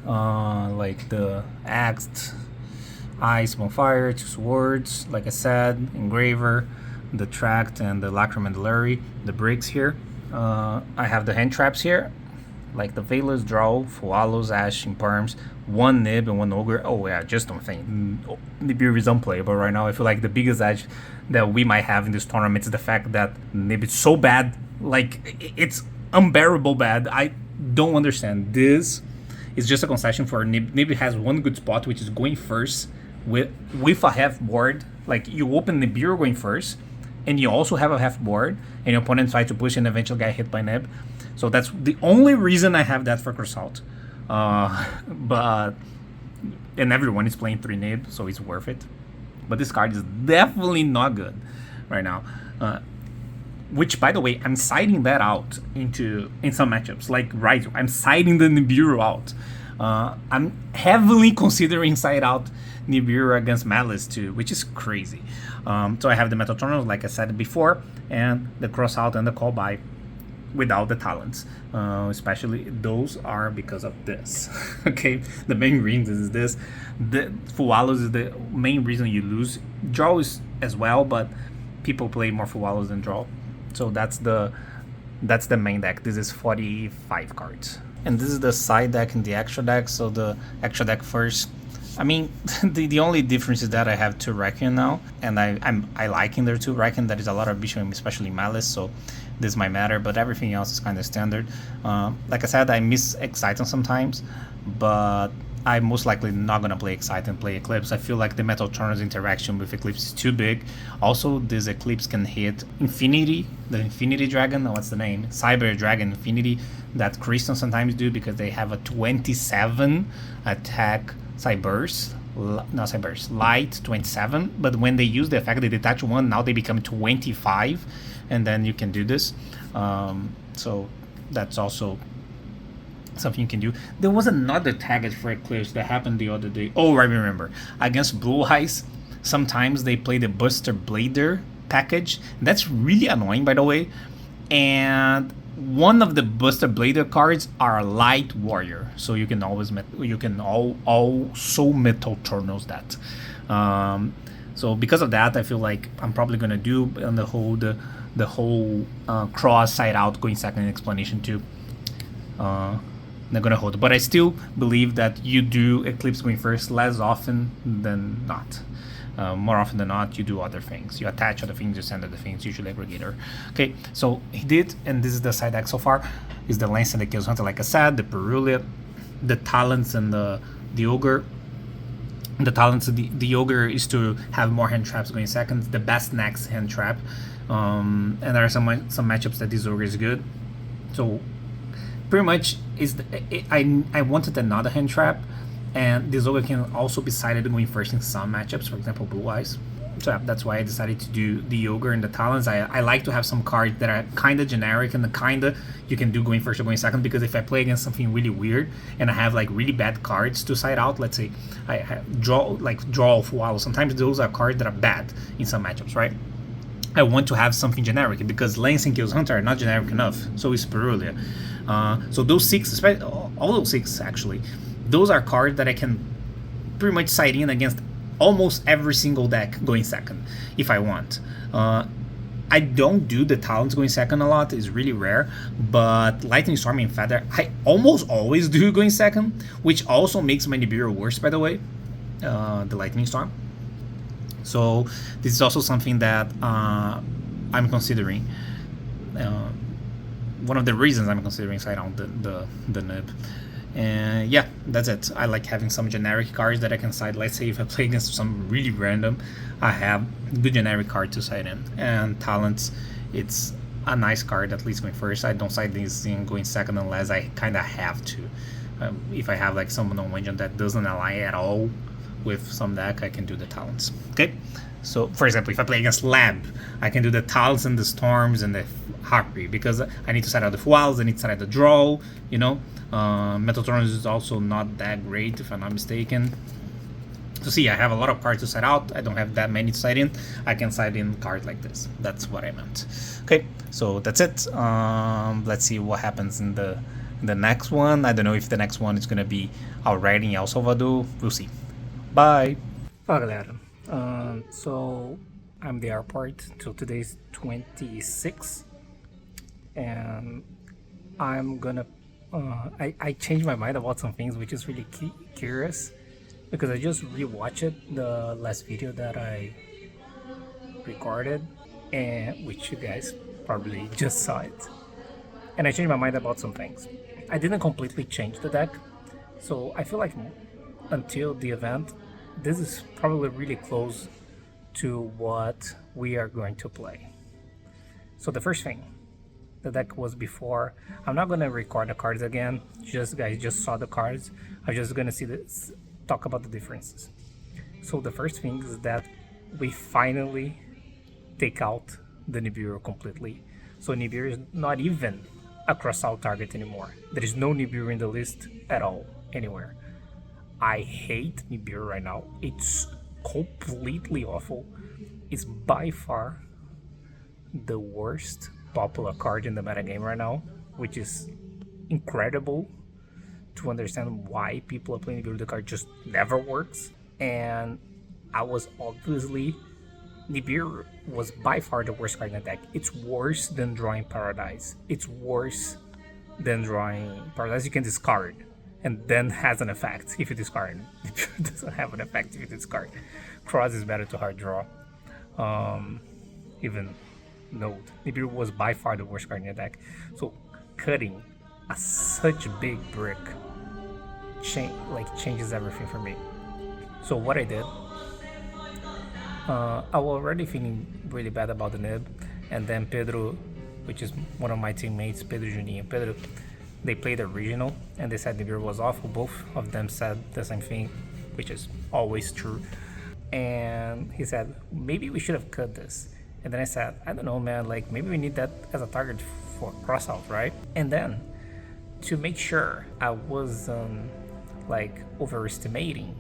Like the Axed, Ice, Bonfire, 2 Swords, like I said, Engraver, the Tract, and the Lacrim and the Lurry, the bricks here. I have the hand traps here, like the Veilers, Draw, Fualos, Ash, Imperms, 1 Nib and 1 Ogre. Oh yeah, just don't think. Nibiru is unplayable right now. I feel like the biggest edge that we might have in this tournament is the fact that Nib is so bad. Like, it's unbearable bad. I don't understand. This is just a concession for Nib. Nib has one good spot, which is going first with a half board. Like, you open Nibiru going first, and you also have a half board, and your opponent tries to push and eventually get hit by Nib. So that's the only reason I have that for Crossout. But and everyone is playing 3 Nib, so it's worth it. But this card is definitely not good right now. Which, by the way, I'm siding that out in some matchups, like Raizu. I'm siding the Nibiru out. I'm heavily considering side out Nibiru against Malice too, which is crazy. So I have the Metatronus, like I said before, and the cross out and the call by without the talents. Especially those are because of this. Okay, the main reason is this. The Fualos is the main reason you lose. Draw is as well, but people play more Fualos than draw. So that's the main deck. This is 45 cards. And this is the side deck and the extra deck. So the extra deck first. I mean, the only difference is that I have 2 Requiem now, and I like in there 2 Requiem. There is a lot of Bishop, especially Malice, so this might matter, but everything else is kind of standard. Like I said, I miss Exciton sometimes, but I'm most likely not going to play Excite and play Eclipse. I feel like the Metatronus interaction with Eclipse is too big. Also, this Eclipse can hit Infinity, the Infinity Dragon, what's the name? Cyber Dragon Infinity, that Crystal sometimes do, because they have a 27 attack Light 27, but when they use the effect, they detach 1, now they become 25, and then you can do this. So that's also something you can do. There was another tag for Eclipse that happened the other day. Oh, I remember. Against Blue Eyes, sometimes they play the Buster Blader package. That's really annoying, by the way. And one of the Buster Blader cards are Light Warrior, so you can always also Metatronus that. So because of that, I feel like I'm probably gonna do on the whole cross side out going second explanation too. They're gonna hold, but I still believe that you do Eclipse going first less often than not. More often than not, you do other things. You attach other things, you send other things, usually aggregator. Okay, so he did, and this is the side deck so far, is the Lance and the Chaos Hunter, like I said, the PRRJYGO, the Talents and the Ogre. The Talents, the Ogre is to have more hand traps going second, the best next hand trap. And there are some matchups that this Ogre is good. So pretty much I wanted another hand trap, and this Ogre can also be sided going first in some matchups, for example Blue Eyes. So yeah, that's why I decided to do the Ogre and the Talents. I like to have some cards that are kind of generic and you can do going first or going second, because if I play against something really weird and I have like really bad cards to side out, let's say I draw Fualo, sometimes those are cards that are bad in some matchups, right? I want to have something generic, because Lance and Chaos Hunter are not generic enough, so is PRRJYGO. So those 6, especially all those 6 actually, those are cards that I can pretty much side in against almost every single deck going second if I want. I don't do the Talents going second a lot, it's really rare, but Lightning Storm and Feather I almost always do going second, which also makes my Nibiru worse, by the way, the Lightning Storm. So this is also something that I'm considering. One of the reasons I'm considering side out the nib. And yeah, that's it. I like having some generic cards that I can side. Let's say if I play against some really random, I have good generic card to side in. And Talents, it's a nice card, at least going first. I don't side these in going second unless I kind of have to. If I have like someone on Wendian that doesn't align at all with some deck, I can do the Talents. Okay, so for example, if I play against Lab, I can do the Talents and the Storms and the Harpy, because I need to side out the Fuals, I need to side out the Draw, you know. Metatronus is also not that great, if I'm not mistaken. So see, I have a lot of cards to side out. I don't have that many to side in. I can side in cards like this. That's what I meant. Okay, so that's it. Let's see what happens in the next one. I don't know if the next one is gonna be already in El Salvador. We'll see. Bye. Fala galera, so I'm the airport, so today's 26, and I'm gonna I changed my mind about some things, which is really curious, because I just rewatched the last video that I recorded, and which you guys probably just saw it, and I changed my mind about some things. I didn't completely change the deck, so I feel like until the event, this is probably really close to what we are going to play. So the first thing, the deck was before. I'm not gonna record the cards again. Guys just saw the cards. I'm just gonna talk about the differences. So the first thing is that we finally take out the Nibiru completely. So Nibiru is not even a cross-out target anymore. There is no Nibiru in the list at all, anywhere. I hate Nibiru right now. It's completely awful. It's by far the worst popular card in the metagame right now, which is incredible to understand why people are playing Nibiru. The card just never works, and Nibiru was by far the worst card in the deck. It's worse than drawing Paradise. It's worse than drawing Paradise. You can discard and then has an effect if you discard. Nibiru doesn't have an effect if you discard. Cross is better to hard draw. Even Node. Nibiru was by far the worst card in the deck. So cutting such a big brick changes everything for me. So what I did, I was already feeling really bad about the nib, and then Pedro, which is one of my teammates, Pedro Juninho and Pedro, they played a regional and they said Nibiru was awful. Both of them said the same thing, which is always true. And he said, maybe we should have cut this. And then I said, I don't know, man, like maybe we need that as a target for crossout, right? And then to make sure I wasn't like overestimating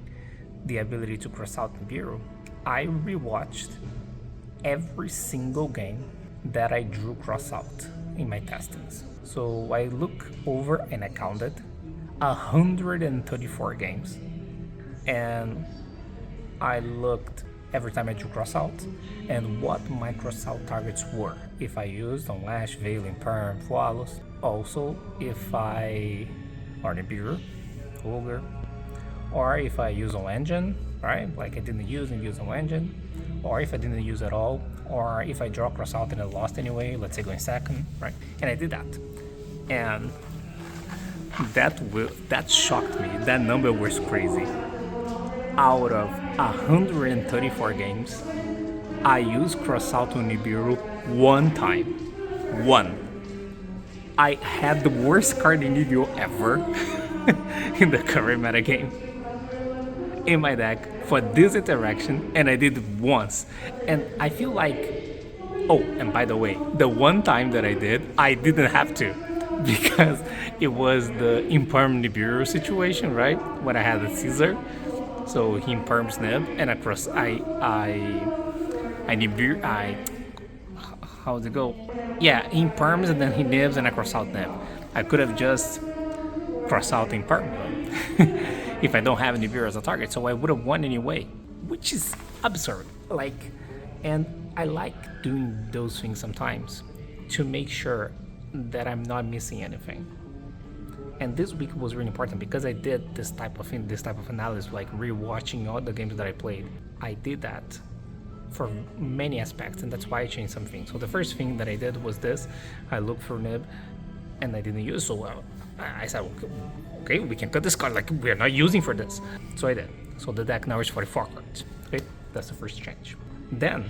the ability to cross out Nibiru, I rewatched every single game that I drew cross out in my testings. So I look over and I counted 134 games, and I looked every time I drew cross out and what my cross out targets were. If I used on Lash, Veiling, Perm, Flawless, also if I or Nibiru, Ogre, or if I use on Engine right? Like I didn't use no engine, or if I didn't use at all, or if I draw cross out and I lost anyway, let's say going second, right? And I did that, and that shocked me. That number was crazy. Out of 134 games, I used cross out on Nibiru one time. One. I had the worst card in Yu-Gi-Oh ever in the current metagame in my deck for this interaction, and I did it once. And I feel like, oh, and by the way, the one time that I didn't have to, because it was the imperm Nibiru situation, right? When I had the Caesar, so he imperms Nib, and across Nibiru, how's it go? Yeah, he imperms and then he nibs and I cross out nib. I could have just cross out imperm if I don't have Nibiru as a target, so I would have won anyway, which is absurd. Like, and I like doing those things sometimes to make sure that I'm not missing anything. And this week was really important because I did this type of analysis, like rewatching all the games that I played. I did that for many aspects, and that's why I changed some things. So the first thing that I did was this: I looked for nib, and I didn't use. So I said, okay, we can cut this card. Like, we're not using for this. So I did. So the deck now is 44 cards. Okay, that's the first change. Then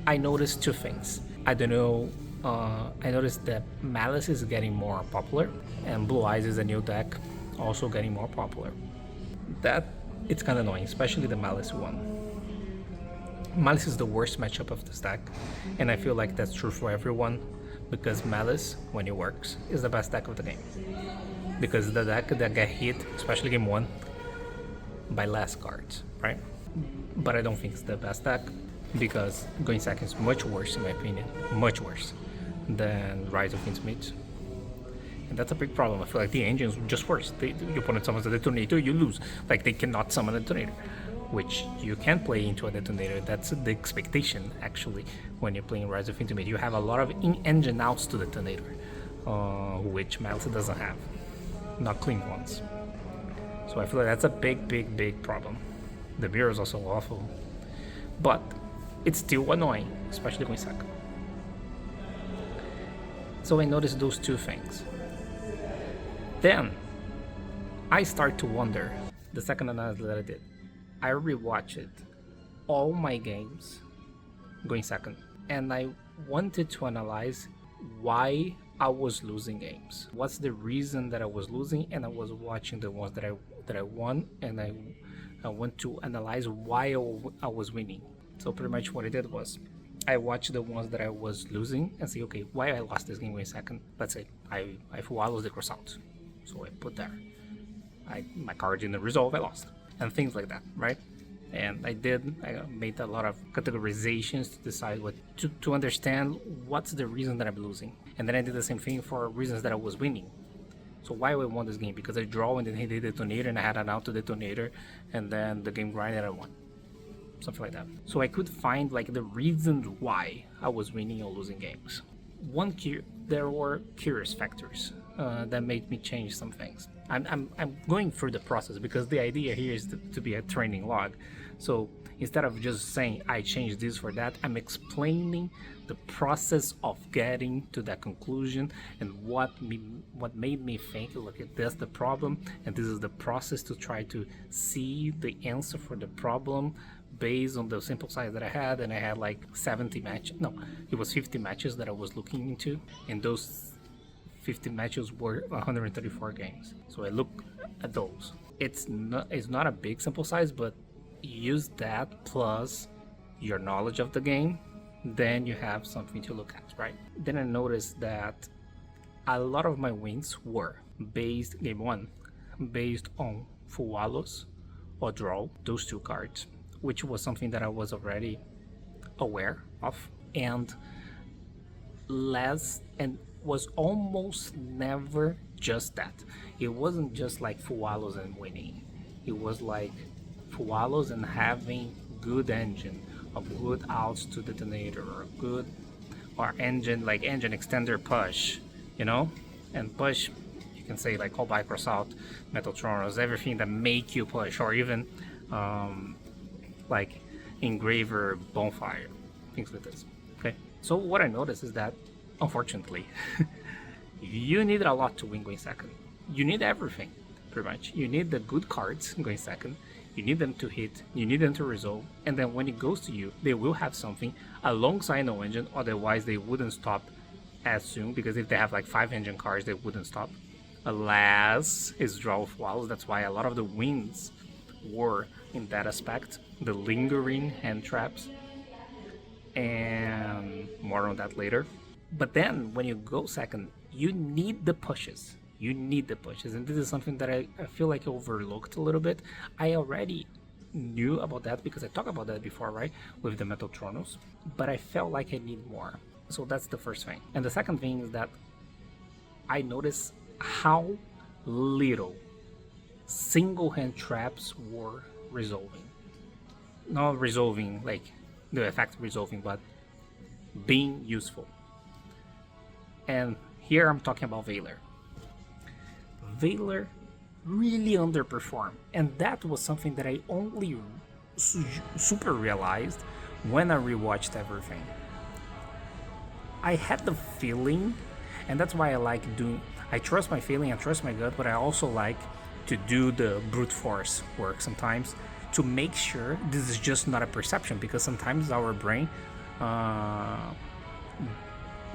I noticed two things. I don't know. I noticed that Malice is getting more popular, and Blue Eyes is a new deck, also getting more popular. That it's kind of annoying, especially the Malice one. Malice is the worst matchup of this deck, and I feel like that's true for everyone, because Malice, when it works, is the best deck of the game. Because the deck that get hit, especially game 1, by less cards, right? But I don't think it's the best deck, because going second is much worse, in my opinion, much worse than Rise of Intimate. And that's a big problem. I feel like the engines are just worse. Your opponent summons a detonator, you lose. Like, they cannot summon a detonator, which you can play into a detonator. That's the expectation, actually, when you're playing Rise of Intimate. You have a lot of in-engine outs to detonator, which Malice doesn't have. Not clean ones. So I feel like that's a big problem. The mirror is also awful, but it's still annoying, especially going second. So I noticed those two things. Then I start to wonder, the second analysis that I did, I rewatched all my games going second, and I wanted to analyze why I was losing games. What's the reason that I was losing? And I was watching the ones that I won, and I want to analyze why I was winning. So pretty much what I did was, I watched the ones that I was losing and say, okay, why I lost this game going second? Let's say I lost the cross out, so I put there. My card didn't resolve, I lost, and things like that, right? And I made a lot of categorizations to decide to understand what's the reason that I'm losing. And then I did the same thing for reasons that I was winning. So why I won this game? Because I draw and then hit the detonator and I had an out to detonator, and then the game grind and I won. Something like that. So I could find like the reasons why I was winning or losing games. There were curious factors that made me change some things. I'm going through the process because the idea here is to be a training log. So instead of just saying I changed this for that, I'm explaining the process of getting to that conclusion and what made me think, look, that's the problem, and this is the process to try to see the answer for the problem based on the sample size that I had. And I had like 70 matches. No, it was 50 matches that I was looking into, and those 50 matches were 134 games. So I look at those. It's not a big sample size, but use that plus your knowledge of the game, then you have something to look at, right? Then I noticed that a lot of my wins were game 1 based on Fualos or draw, those two cards, which was something that I was already aware of, and was almost never just that. It wasn't just like Fualos and winning. It was like Fualos and having good engine, of good outs to detonator, or engine extender push, and push, you can say like call by cross out, Metal Tronos, everything that make you push, or even like engraver, bonfire, things like this. Okay, so what I noticed is that, unfortunately, you need a lot to win going second. You need everything, pretty much. You need the good cards going second. You need them to hit, you need them to resolve, and then when it goes to you, they will have something alongside no engine, otherwise they wouldn't stop as soon, because if they have like 5 engine cards, they wouldn't stop. Alas, is draw of walls, that's why a lot of the wins were in that aspect, the lingering hand traps, and more on that later. But then, when you go second, you need the pushes. You need the pushes, and this is something that I feel like I overlooked a little bit. I already knew about that because I talked about that before, right, with the Metal Tronos, but I felt like I need more. So that's the first thing. And the second thing is that I noticed how little single hand traps were resolving. Not resolving like the effect resolving, but being useful. And here I'm talking about Valor. Valor really underperformed, and that was something that I only super realized when I rewatched everything. I had the feeling, and that's why I like doing, I trust my feeling, I trust my gut, but I also like to do the brute force work sometimes to make sure this is just not a perception, because sometimes our brain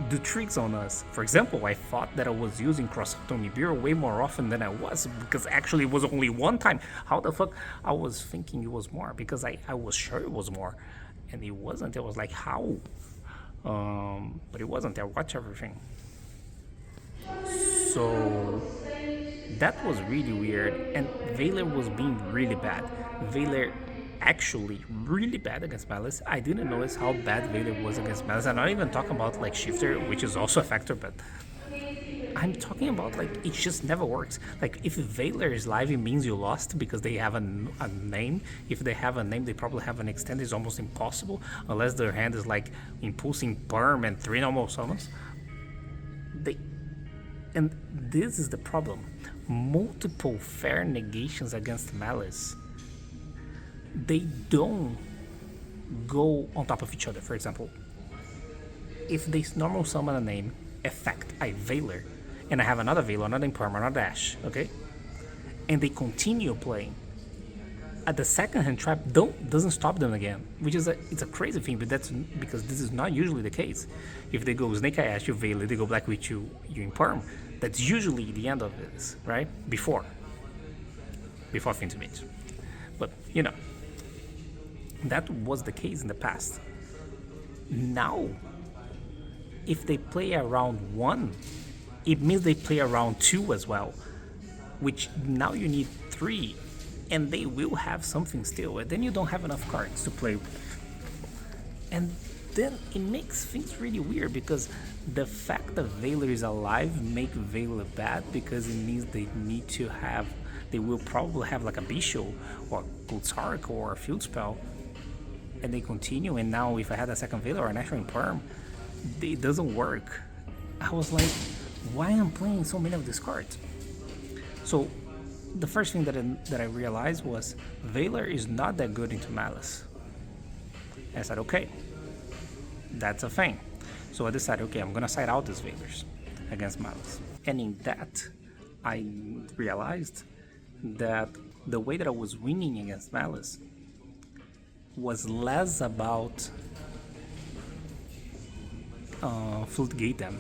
do tricks on us. For example, I thought that I was using cross-sector Nibiru way more often than I was, because actually it was only one time. How the fuck I was thinking it was more, because I was sure it was more, and it wasn't. I was like, how? But it wasn't. I watched everything. So that was really weird, and Valor was being really bad. Valor actually really bad against Malice. I didn't notice how bad Valor was against Malice. I'm not even talking about like Shifter, which is also a factor, but I'm talking about like it just never works. Like if Valor is live, it means you lost because they have a name. If they have a name, they probably have an extend. It's almost impossible unless their hand is like impulsing Perm and 3 normal summons. And this is the problem. Multiple fair negations against Malice, they don't go on top of each other. For example, if they normal summon a name, effect, I Valor, and I have another Valor, another Imperm, another Dash, okay? And they continue playing, at the second hand trap doesn't stop them again, which is it's a crazy thing, but that's because this is not usually the case. If they go Snake Eye Ash, you Valor, they go Black Witch, you Imperm, that's usually the end of this, right? Before Fin to Meet. But, you know, that was the case in the past. Now, if they play around 1, it means they play around 2 as well, which now you need 3, and they will have something still, and then you don't have enough cards to play with. And then it makes things really weird, because the fact that Valor is alive make Valor bad, because it means they will probably have like a Bisho or Gultzark or a Field Spell, and they continue, and now if I had a second Valor or an actual Imperm, it doesn't work. I was like, why am I playing so many of these cards? So the first thing that I realized was Valor is not that good into Malice. I said, okay, that's a thing. So I decided, okay, I'm gonna side out these Valors against Malice. And in that, I realized that the way that I was winning against Malice was less about Floodgate them,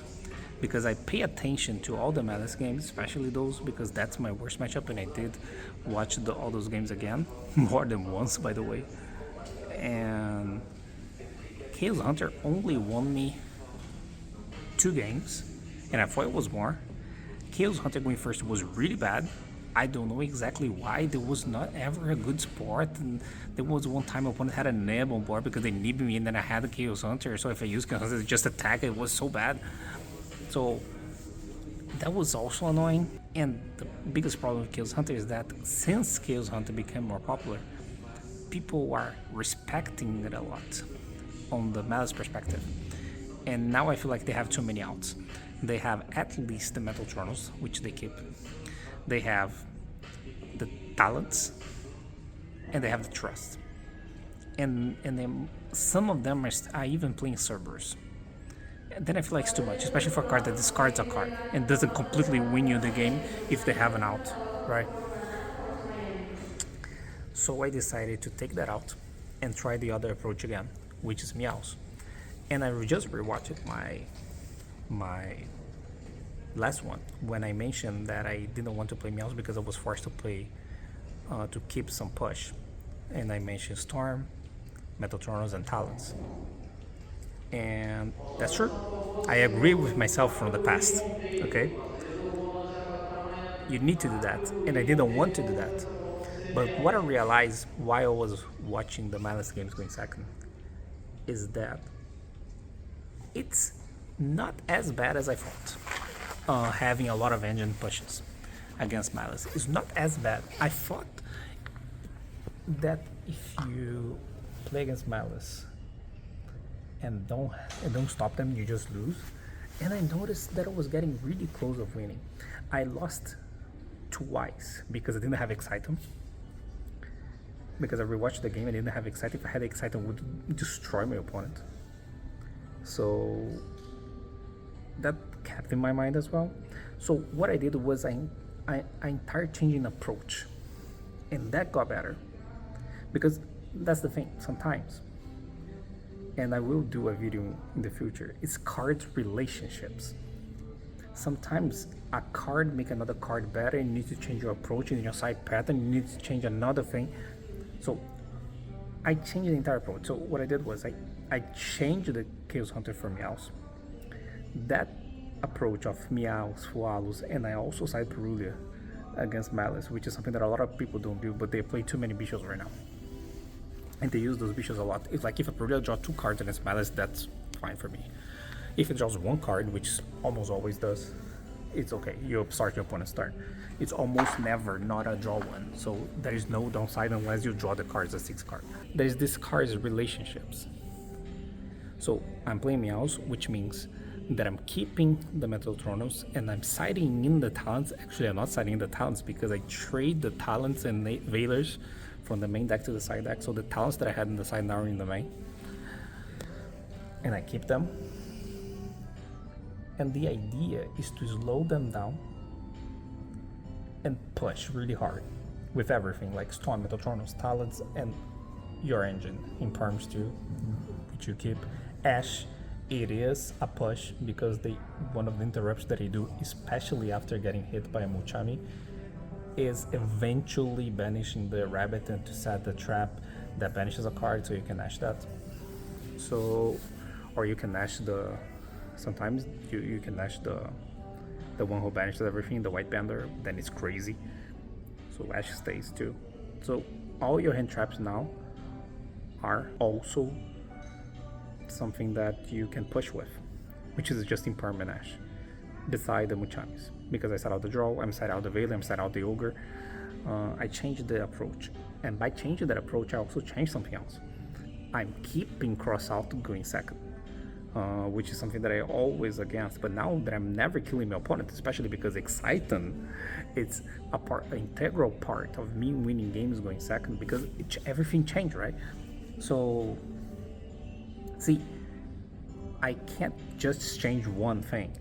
because I pay attention to all the Malice games, especially those, because that's my worst matchup, and I did watch all those games again, more than once, by the way. And Chaos Hunter only won me 2 games, and I thought it was more. Chaos Hunter going first was really bad. I don't know exactly why. There was not ever a good sport, and there was one time my opponent had a Neb on board because they needed me, and then I had the Chaos Hunter, so if I used Chaos Hunter to just attack, it was so bad. So that was also annoying. And the biggest problem with Chaos Hunter is that since Chaos Hunter became more popular, people are respecting it a lot on the Malice perspective. And now I feel like they have too many outs. They have at least the Metal Tronos, which they keep. They have the talents, and they have the trust. And then some of them are even playing Cerberus. And then I feel like it's too much, especially for a card that discards a card and doesn't completely win you the game if they have an out, right? So I decided to take that out and try the other approach again, which is Meows. And I just rewatched my last one when I mentioned that I didn't want to play Meows because I was forced to play to keep some push. And I mentioned Storm, Metatronus, and Talons. And that's true. I agree with myself from the past, okay? You need to do that, and I didn't want to do that. But what I realized while I was watching the Malice games going second is that it's not as bad as I thought. Having a lot of engine pushes against Malice is not as bad. I thought that if you play against Malice and don't stop them, you just lose. And I noticed that I was getting really close of winning. I lost twice because I didn't have Excitem. Because I rewatched the game and didn't have Excitem. If I had Excitem, it would destroy my opponent. So that kept in my mind as well. So what I did was I started changing approach, and that got better. Because that's the thing, sometimes, and I will do a video in the future, it's cards relationships. Sometimes a card make another card better, and you need to change your approach in your side pattern, you need to change another thing. So I changed the entire approach. So what I did was I changed the Chaos Hunter for Meows. That approach of Meows, Fualos, and I also side Perulia against Malice, which is something that a lot of people don't do, but they play too many Bichos right now. And they use those Bichos a lot. It's like if a Perulia draws 2 cards against Malice, that's fine for me. If it draws 1 card, which almost always does, it's okay. You start your opponent's turn. It's almost never not a draw one. So there is no downside unless you draw the cards, a 6 card. There's this cards relationships. So I'm playing Meows, which means that I'm keeping the Metatronus and I'm siding in the Talents. Actually, I'm not siding in the Talents because I trade the Talents and Veilers from the main deck to the side deck. So the Talents that I had in the side now are in the main. And I keep them. And the idea is to slow them down and push really hard with everything, like Storm, Metatronus, Talents, and your engine in Perms too, which you keep. Ash, it is a push because one of the interrupts that they do, especially after getting hit by a Muchami, is eventually banishing the rabbit and to set the trap that banishes a card, so you can Ash that. So, or you can Ash sometimes you can Ash the one who banishes everything, the White Bender, then it's crazy. So Ash stays too. So all your hand traps now are also something that you can push with, which is just impermanent Ash, beside the Muchamis. Because I set out the draw, I'm set out the Veiler, I'm set out the Ogre. I changed the approach, and by changing that approach, I also changed something else. I'm keeping Cross Out going second, which is something that I always against. But now that I'm never killing my opponent, especially because Exciton, it's an integral part of me winning games going second, because everything changed, right? So, see, I can't just change one thing.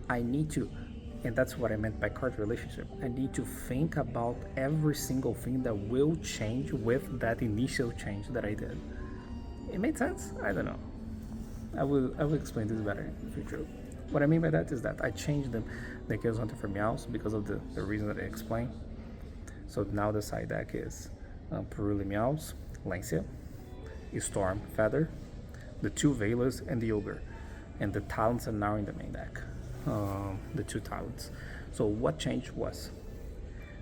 I need to, and that's what I meant by card relationship. I need to think about every single thing that will change with that initial change that I did. It made sense? I don't know. I will explain this better in the future. What I mean by that is that I changed the Chaos Hunter for Meows because of the reason that I explained. So now the side deck is Perulia Meows, Lancia, Storm, Feather, the 2 Veilers, and the Ogre. And the Talents are now in the main deck. The 2 Talents. So what changed was,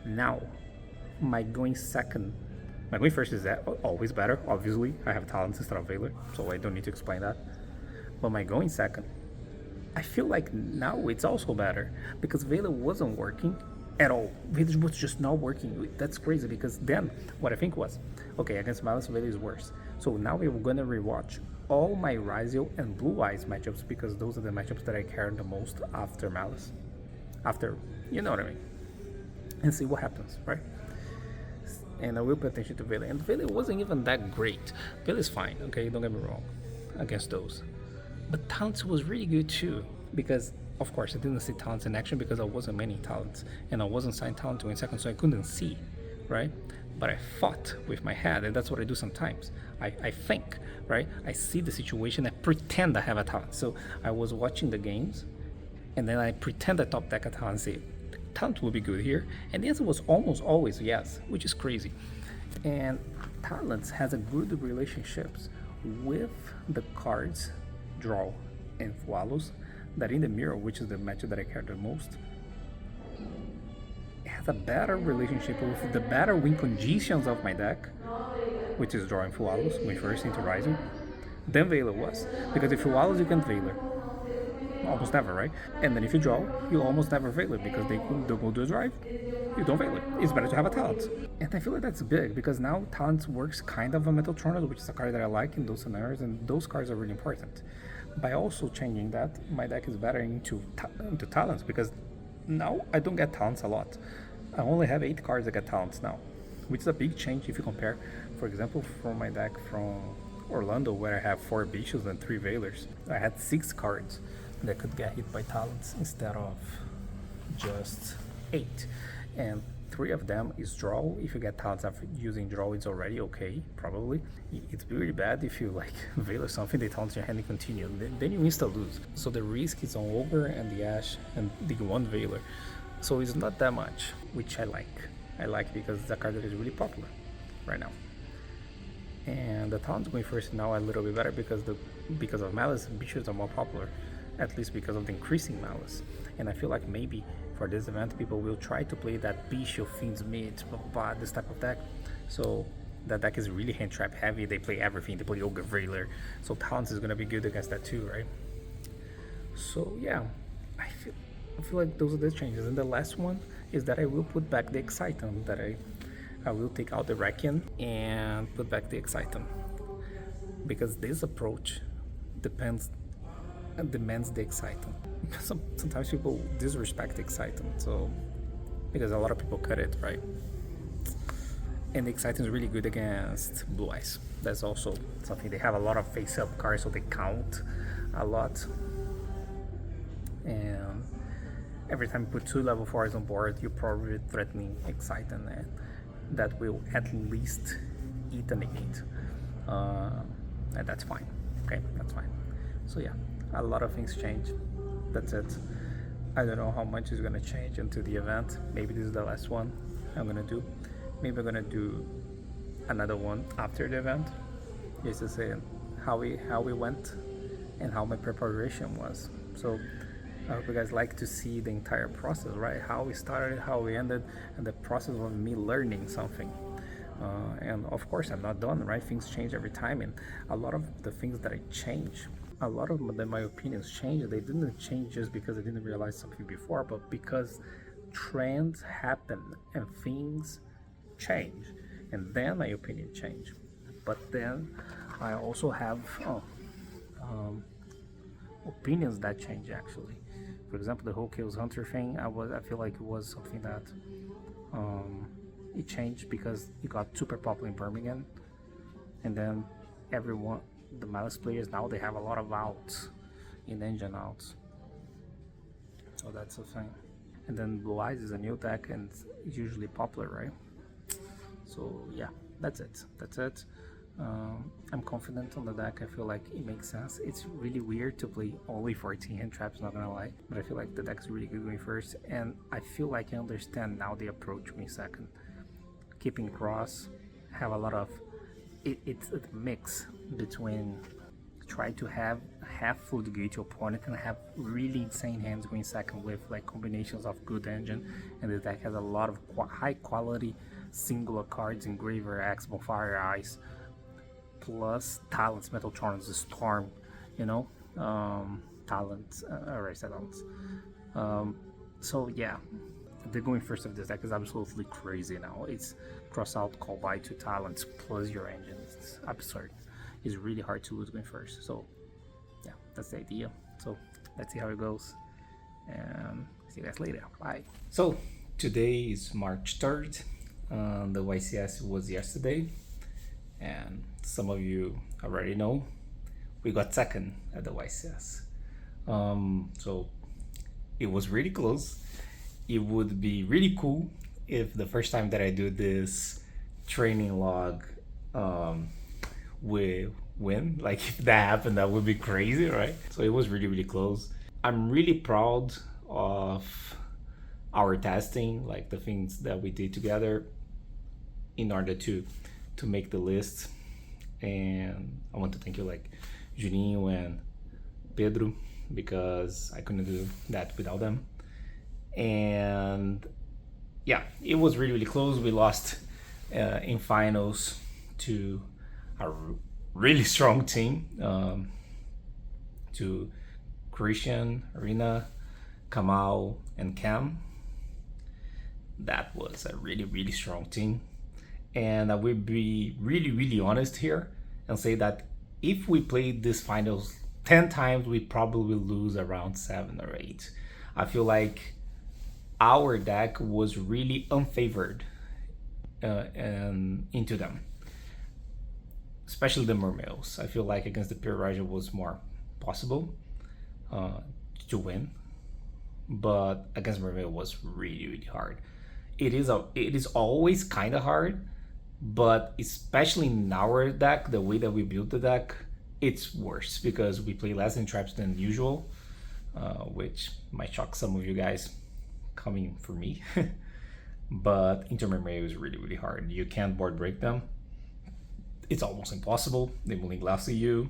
now my going first is always better, obviously. I have Talents instead of Veiler, so I don't need to explain that. But my going second, I feel like now it's also better, because Veiler wasn't working at all. Veiler was just not working. That's crazy, because then what I think was, okay, against Malice, Veiler is worse. So now we're gonna rewatch all my Rizio and Blue Eyes matchups, because those are the matchups that I care the most after Malice. After, you know what I mean. And see what happens, right? and I will pay attention to Vela. And Vela wasn't even that great. Vela is fine, okay, don't get me wrong, against those. But Talents was really good too, because of course I didn't see Talents in action because I wasn't many Talents, and I wasn't signed Talent to 1 second, so I couldn't see, right? But I fought with my head, and that's what I do sometimes. I think, right? I see the situation, I pretend I have a Talent. So I was watching the games, and then I pretend I top deck a Talent and say, Talent will be good here. And the answer was almost always yes, which is crazy. And Talents has a good relationships with the cards Draw and Swallows that in the mirror, which is the match that I care the most, has a better relationship with the better win conditions of my deck, which is Draw and Swallows, when first into Rising, than Veiler was. Because if Swallows, you can Veiler. Almost never, right? And then if you draw, you almost never Veiler because they go do a drive, you don't Veiler. It's better to have a Talent. And I feel like that's big because now Talent works kind of a Metal Tornado, which is a card that I like in those scenarios, and those cards are really important. By also changing that, my deck is better into Talents because now I don't get Talents a lot. I only have 8 cards that get Talents now, which is a big change if you compare, for example, from my deck from Orlando where I have 4 Bishops and 3 Veilers. I had 6 cards that could get hit by Talents instead of just 8. And 3 of them is Draw. If you get Talents after using Draw, it's already okay, probably. It's really bad if you like Veil or something, they Talent your hand and continue. Then you insta lose. So the risk is on Ogre and the Ash and the one Veiler. So it's not that much, which I like. I like because it's a card that is really popular right now. And the Talents going first now a little bit better because of Malice, Bishops are more popular, at least because of the increasing Malice. And I feel like maybe for this event people will try to play that Bishop, Fiends Mid, blah, blah, blah, this type of deck. So that deck is really hand trap heavy, they play everything, they play Ogre Veiler, so Talents is gonna be good against that too, right? So yeah, I feel like those are the changes. And the last one is that I will put back the Exciton, that I will take out the Requiem and put back the Exciton, because this approach demands the Exciton. Sometimes people disrespect the Exciton, so because a lot of people cut it, right? And the Exciton is really good against Blue Eyes. That's also something. They have a lot of face-up cards, so they count a lot. And every time you put 2 level 4s on board, you're probably threatening Exciton, and that will at least eat a negate. And that's fine. Okay, that's fine. So yeah, a lot of things change. That's it. I don't know how much is gonna change into the event. Maybe this is the last one I'm gonna do. Maybe I'm gonna do another one after the event, just to say how we went and how my preparation was. So I hope you guys like to see the entire process, right? How we started, how we ended, and the process of me learning something. And of course, I'm not done, right? Things change every time, and a lot of the things that I change, a lot of my opinions change. They didn't change just because I didn't realize something before, but because trends happen and things change, and then my opinion change. But then I also have opinions that change actually. For example, the whole Chaos Hunter thing, I feel like it was something that it changed because it got super popular in Birmingham, and then everyone, the Malice players now, they have a lot of outs in engine outs. So that's the thing. And then Blue Eyes is a new deck and it's usually popular, right? So yeah, that's it. I'm confident on the deck. I feel like it makes sense. It's really weird to play only 14 hand traps, not gonna lie, but I feel like the deck's really good going first, and I feel like I understand now the approach me second. Keeping cross, have a lot of it's a mix between try to have half food gate your opponent and have really insane hands going second with like combinations of good engine, and the deck has a lot of high quality singular cards, Engraver, Axe, Bonfire, Ice, plus Talents, Metal Torrents, Storm, you know, Talents, alright, Talents. So yeah, the going first of this deck is absolutely crazy now. It's cross out, call by 2 Talents plus your engine. It's absurd. It's really hard to lose going first. So yeah, that's the idea. So let's see how it goes, and see you guys later. Bye. So today is March 3rd. The YCS was yesterday, and some of you already know we got second at the YCS. So it was really close. It would be really cool if the first time that I do this training log we win. Like if that happened, that would be crazy, right? So it was really close. I'm really proud of our testing, like the things that we did together in order to make the list. And I want to thank you, like Juninho and Pedro, because I couldn't do that without them. And yeah, it was really close. We lost in finals to a really strong team, to Christian, Arena, Kamal, and Cam. That was a really strong team. And I will be really honest here and say that if we played this finals 10 times, we probably lose around 7 or 8. I feel like our deck was really unfavored and into them, especially the Mermails. I feel like against the PRRJYGO was more possible to win, but against Mermail was really hard. It is always kind of hard, but especially in our deck, the way that we built the deck, it's worse because we play less in traps than usual, which might shock some of you guys coming for me. But Intermermail is really hard. You can't board break them. It's almost impossible. They will link last to you.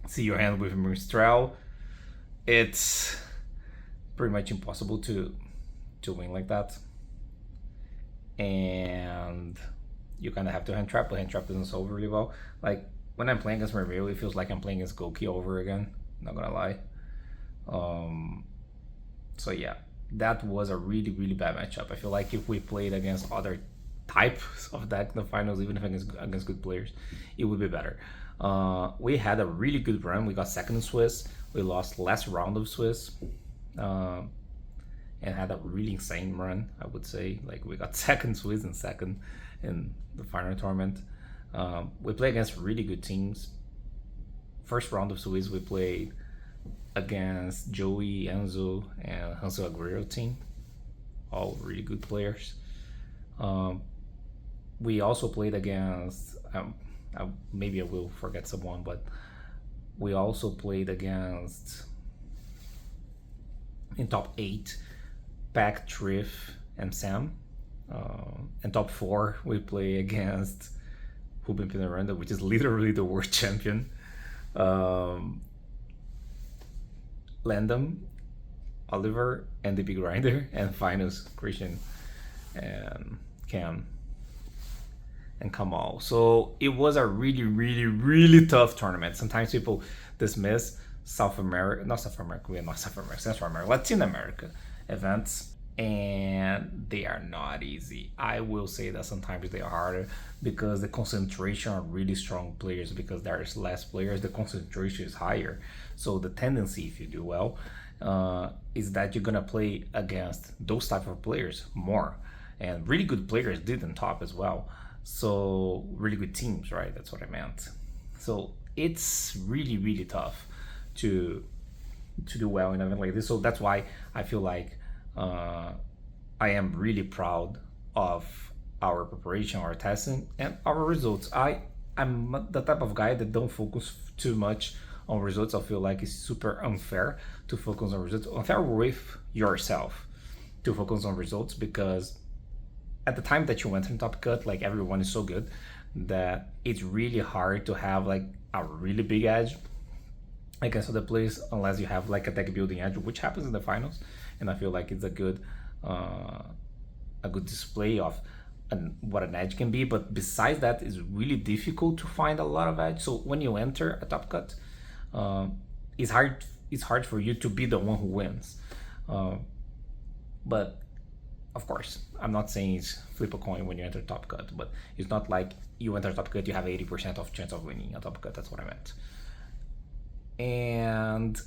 See your hand with Mistral. It's pretty much impossible to win like that. And you kind of have to hand trap, but hand trap doesn't solve really well. Like when I'm playing against Mermail, it feels like I'm playing against Goki over again. Not gonna lie. So yeah, that was a really bad matchup. I feel like if we played against other types of deck in the finals, even if against good players, it would be better. We had a really good run. We got second in Swiss. We lost last round of Swiss. And had a really insane run, I would say. Like we got second Swiss and second in the final tournament. We played against really good teams. First round of Swiss, we played against Joey, Enzo, and Hansel Aguero team. All really good players. We also played against, maybe I will forget someone, but we also played against, in top 8, Pac, Triff, and Sam. And top 4, we play against Ruben Pinaranda, which is literally the world champion. Landam, Oliver, and the Big Grinder, and finals Christian and Cam and Kamal. So it was a really tough tournament. Sometimes people dismiss South America, not South America, we are not South America, Central America, Latin America events, and they are not easy. I will say that sometimes they are harder because the concentration are really strong players. Because there's less players, the concentration is higher. So the tendency, if you do well, is that you're gonna play against those type of players more, and really good players did on top as well. So really good teams, right? That's what I meant. So it's really tough to do well in an event like this. So that's why I feel like I am really proud of our preparation, our testing, and our results. I'm the type of guy that don't focus too much on results. I feel like it's super unfair to focus on results. Unfair with yourself to focus on results, because at the time that you went in top cut, like everyone is so good that it's really hard to have like a really big edge against other players unless you have like a deck building edge, which happens in the finals. And I feel like it's a good display of what an edge can be. But besides that, it's really difficult to find a lot of edge. So when you enter a top cut, it's hard for you to be the one who wins. But of course, I'm not saying it's flip a coin when you enter top cut, but it's not like you enter top cut, you have 80% of chance of winning a top cut. That's what I meant. And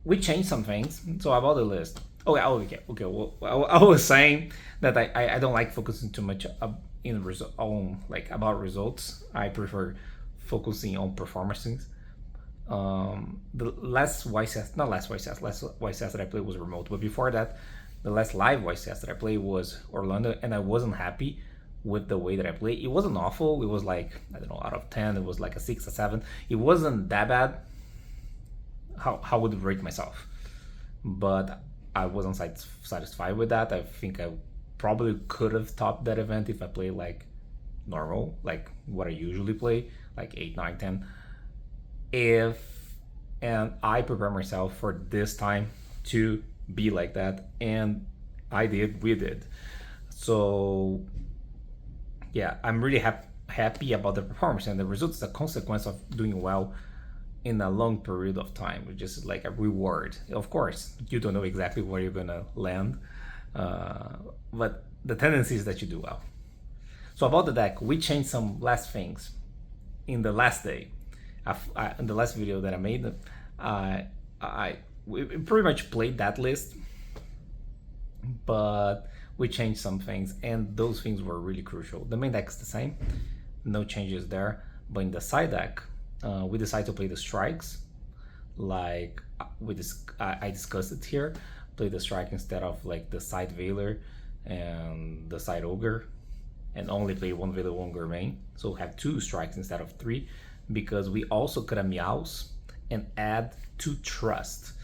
we changed some things. So about the list, Okay. Well, I was saying that I don't like focusing too much on like about results. I prefer focusing on performances. The last YCS, not last YCS, last YCS that I played was remote, but before that, the last live YCS that I played was Orlando, and I wasn't happy with the way that I played. It wasn't awful. It was like, I don't know, out of 10, it was like a 6 or 7. It wasn't that bad. How would I rate myself? But I wasn't satisfied with that. I think I probably could have topped that event if I played like normal, like what I usually play, like 8, 9, 10. And I prepare myself for this time to be like that, and we did. So yeah, I'm really happy about the performance, and the results is a consequence of doing well in a long period of time, which is like a reward. Of course, you don't know exactly where you're gonna land, but the tendency is that you do well. So about the deck, we changed some last things in the last day. In the last video that I made, we pretty much played that list, but we changed some things, and those things were really crucial. The main deck is the same, no changes there, but in the side deck, we decided to play the strikes, like I discussed it here. Play the strike instead of like the side Veiler and the side Ogre, and only play one Veiler, one Ogre main. So have 2 strikes instead of 3, because we also could have meows and add 2 trust.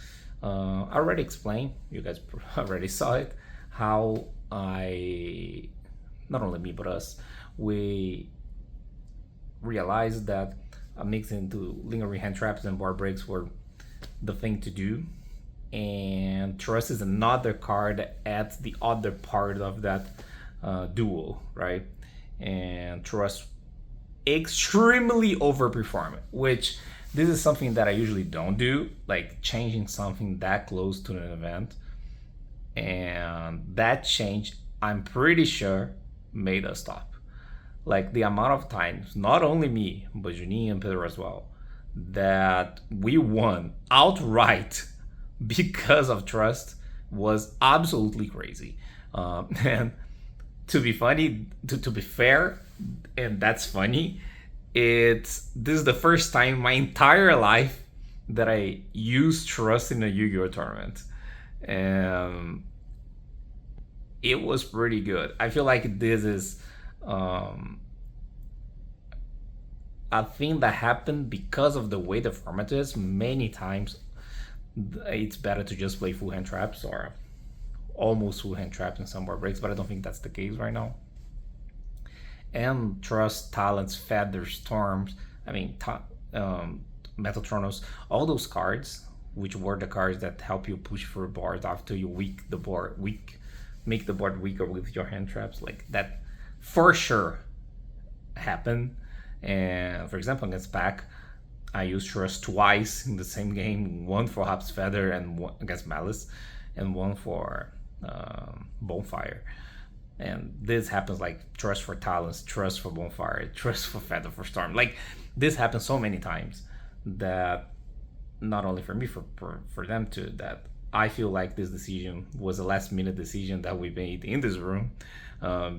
I already explained, you guys already saw it, how not only me but us, we realized that mixing into lingering hand traps and bar breaks were the thing to do, and trust is another card that adds the other part of that duo, right? And trust extremely overperform it, which this is something that I usually don't do, like changing something that close to an event. And that change, I'm pretty sure, made us stop. Like the amount of times, not only me, but Juninho and Pedro as well, that we won outright because of trust was absolutely crazy. And to be funny, to be fair, and that's funny, this is the first time in my entire life that I used trust in a Yu-Gi-Oh tournament. And it was pretty good. I feel like this is a thing that happened because of the way the format is. Many times it's better to just play full hand traps or almost full hand traps in some bar breaks, but I don't think that's the case right now. And trust, talents, feathers, storms, Metatronus, all those cards, which were the cards that help you push through boards after you make the board weaker with your hand traps, like that for sure happened. And for example, against Pack, I used trust twice in the same game, one for Hop's Feather and one against Malice, and one for Bonfire. And this happens like trust for Talons, trust for Bonfire, trust for Feather, for Storm. Like this happens so many times that not only for me, for them too, that I feel like this decision was a last minute decision that we made in this room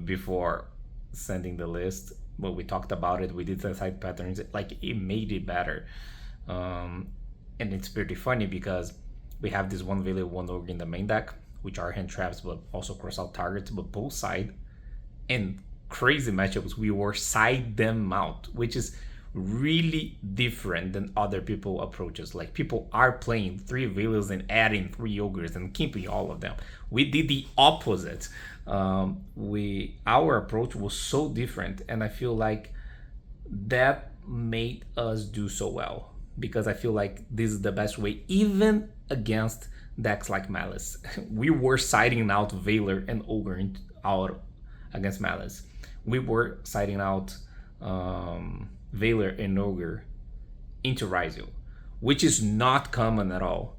before sending the list. But we talked about it, we did the side patterns, like it made it better. And it's pretty funny because we have this one Veiler, one Ogre in the main deck, which are hand traps but also cross out targets, but both side. And crazy matchups, we were side them out, which is really different than other people approaches. Like people are playing 3 Veilers and adding 3 Ogres and keeping all of them. We did the opposite. Our approach was so different, and I feel like that made us do so well, because I feel like this is the best way, even against decks like Malice. We were siding out Veiler and Ogre out against Malice. We were siding out Veiler and Ogre into Rizio, which is not common at all.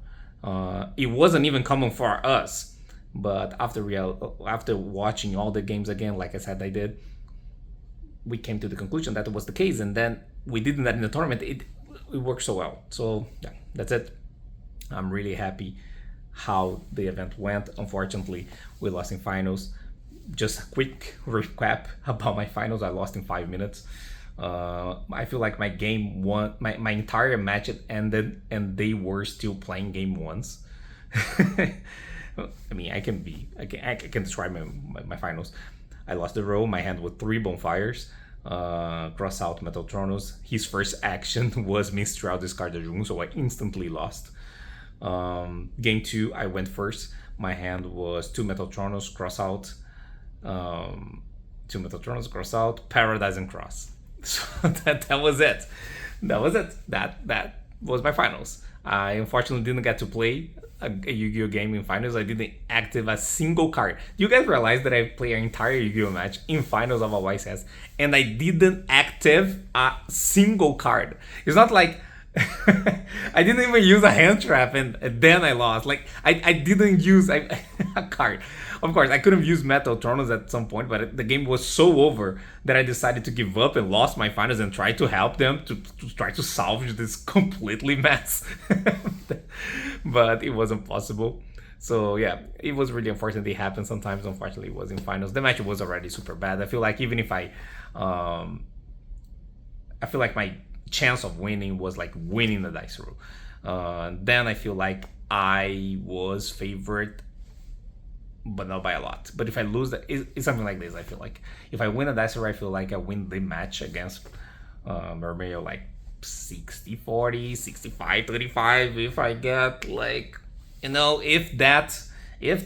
It wasn't even common for us. But after watching all the games again, like I said I did, we came to the conclusion that it was the case, and then we did that in the tournament. It worked so well. So yeah, that's it. I'm really happy how the event went. Unfortunately, we lost in finals. Just a quick recap about my finals. I lost in 5 minutes. I feel like my game one, my entire match ended and they were still playing game ones. I mean, I can describe my finals. I lost the row, my hand with 3 bonfires, cross out Metal Tronos. His first action was Minstrel discard the rune, so I instantly lost. Game 2, I went first. My hand was 2 Metal Tronos, cross out, 2 Metal Tronos, cross out, Paradise and Cross. So that was it. That was my finals. I unfortunately didn't get to play a Yu-Gi-Oh game in finals. I didn't active a single card. You guys realize that I play an entire Yu-Gi-Oh match in finals of a YCS and I didn't active a single card. It's not like I didn't even use a hand trap and then I lost. Like I didn't use a card. Of course, I could have used Metal Tronos at some point, but the game was so over that I decided to give up and lost my finals and try to help them to try to salvage this completely mess. But it wasn't possible. So yeah, it was really unfortunate. It happens sometimes. Unfortunately, it was in finals. The match was already super bad. I feel like even if I feel like my chance of winning was like winning the dice roll. Then I feel like I was favored, but not by a lot. But if I lose, it's something like this. I feel like if I win a dice roll, I feel like I win the match against Mermaid like 60-40, 65-35. If I get like, if that, I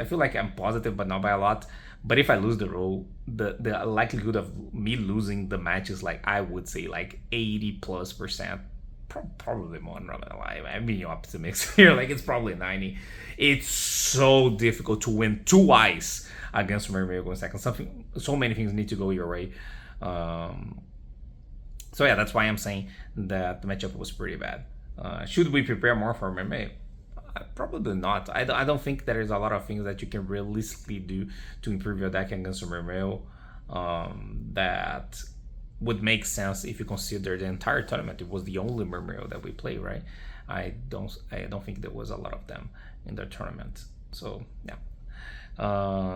feel like I'm positive, but not by a lot. But if I lose the roll, the likelihood of me losing the match is like, I would say like 80+%. Probably more. I'm not gonna lie. I'm being optimistic here. Like it's probably 90. It's so difficult to win twice against Mermaid in second. So many things need to go your way. So yeah, that's why I'm saying that the matchup was pretty bad. Should we prepare more for Mermaid? Probably not. I don't think there is a lot of things that you can realistically do to improve your deck against Mermaid that would make sense if you consider the entire tournament. It was the only Mermaid that we play, right? I don't think there was a lot of them in the tournament. So yeah,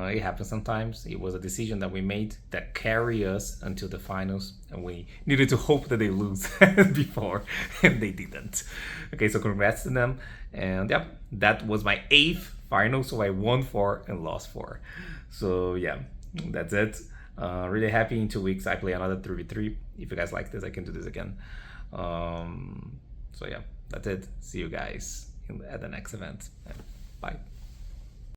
it happens sometimes. It was a decision that we made that carry us until the finals, and we needed to hope that they lose before, and they didn't. Okay, so congrats to them. And yeah, that was my 8th final. So I won 4 and lost 4. So yeah, that's it. Really happy. In 2 weeks I play another 3v3. If you guys like this, I can do this again. So yeah, that's it. See you guys at the next event. Bye.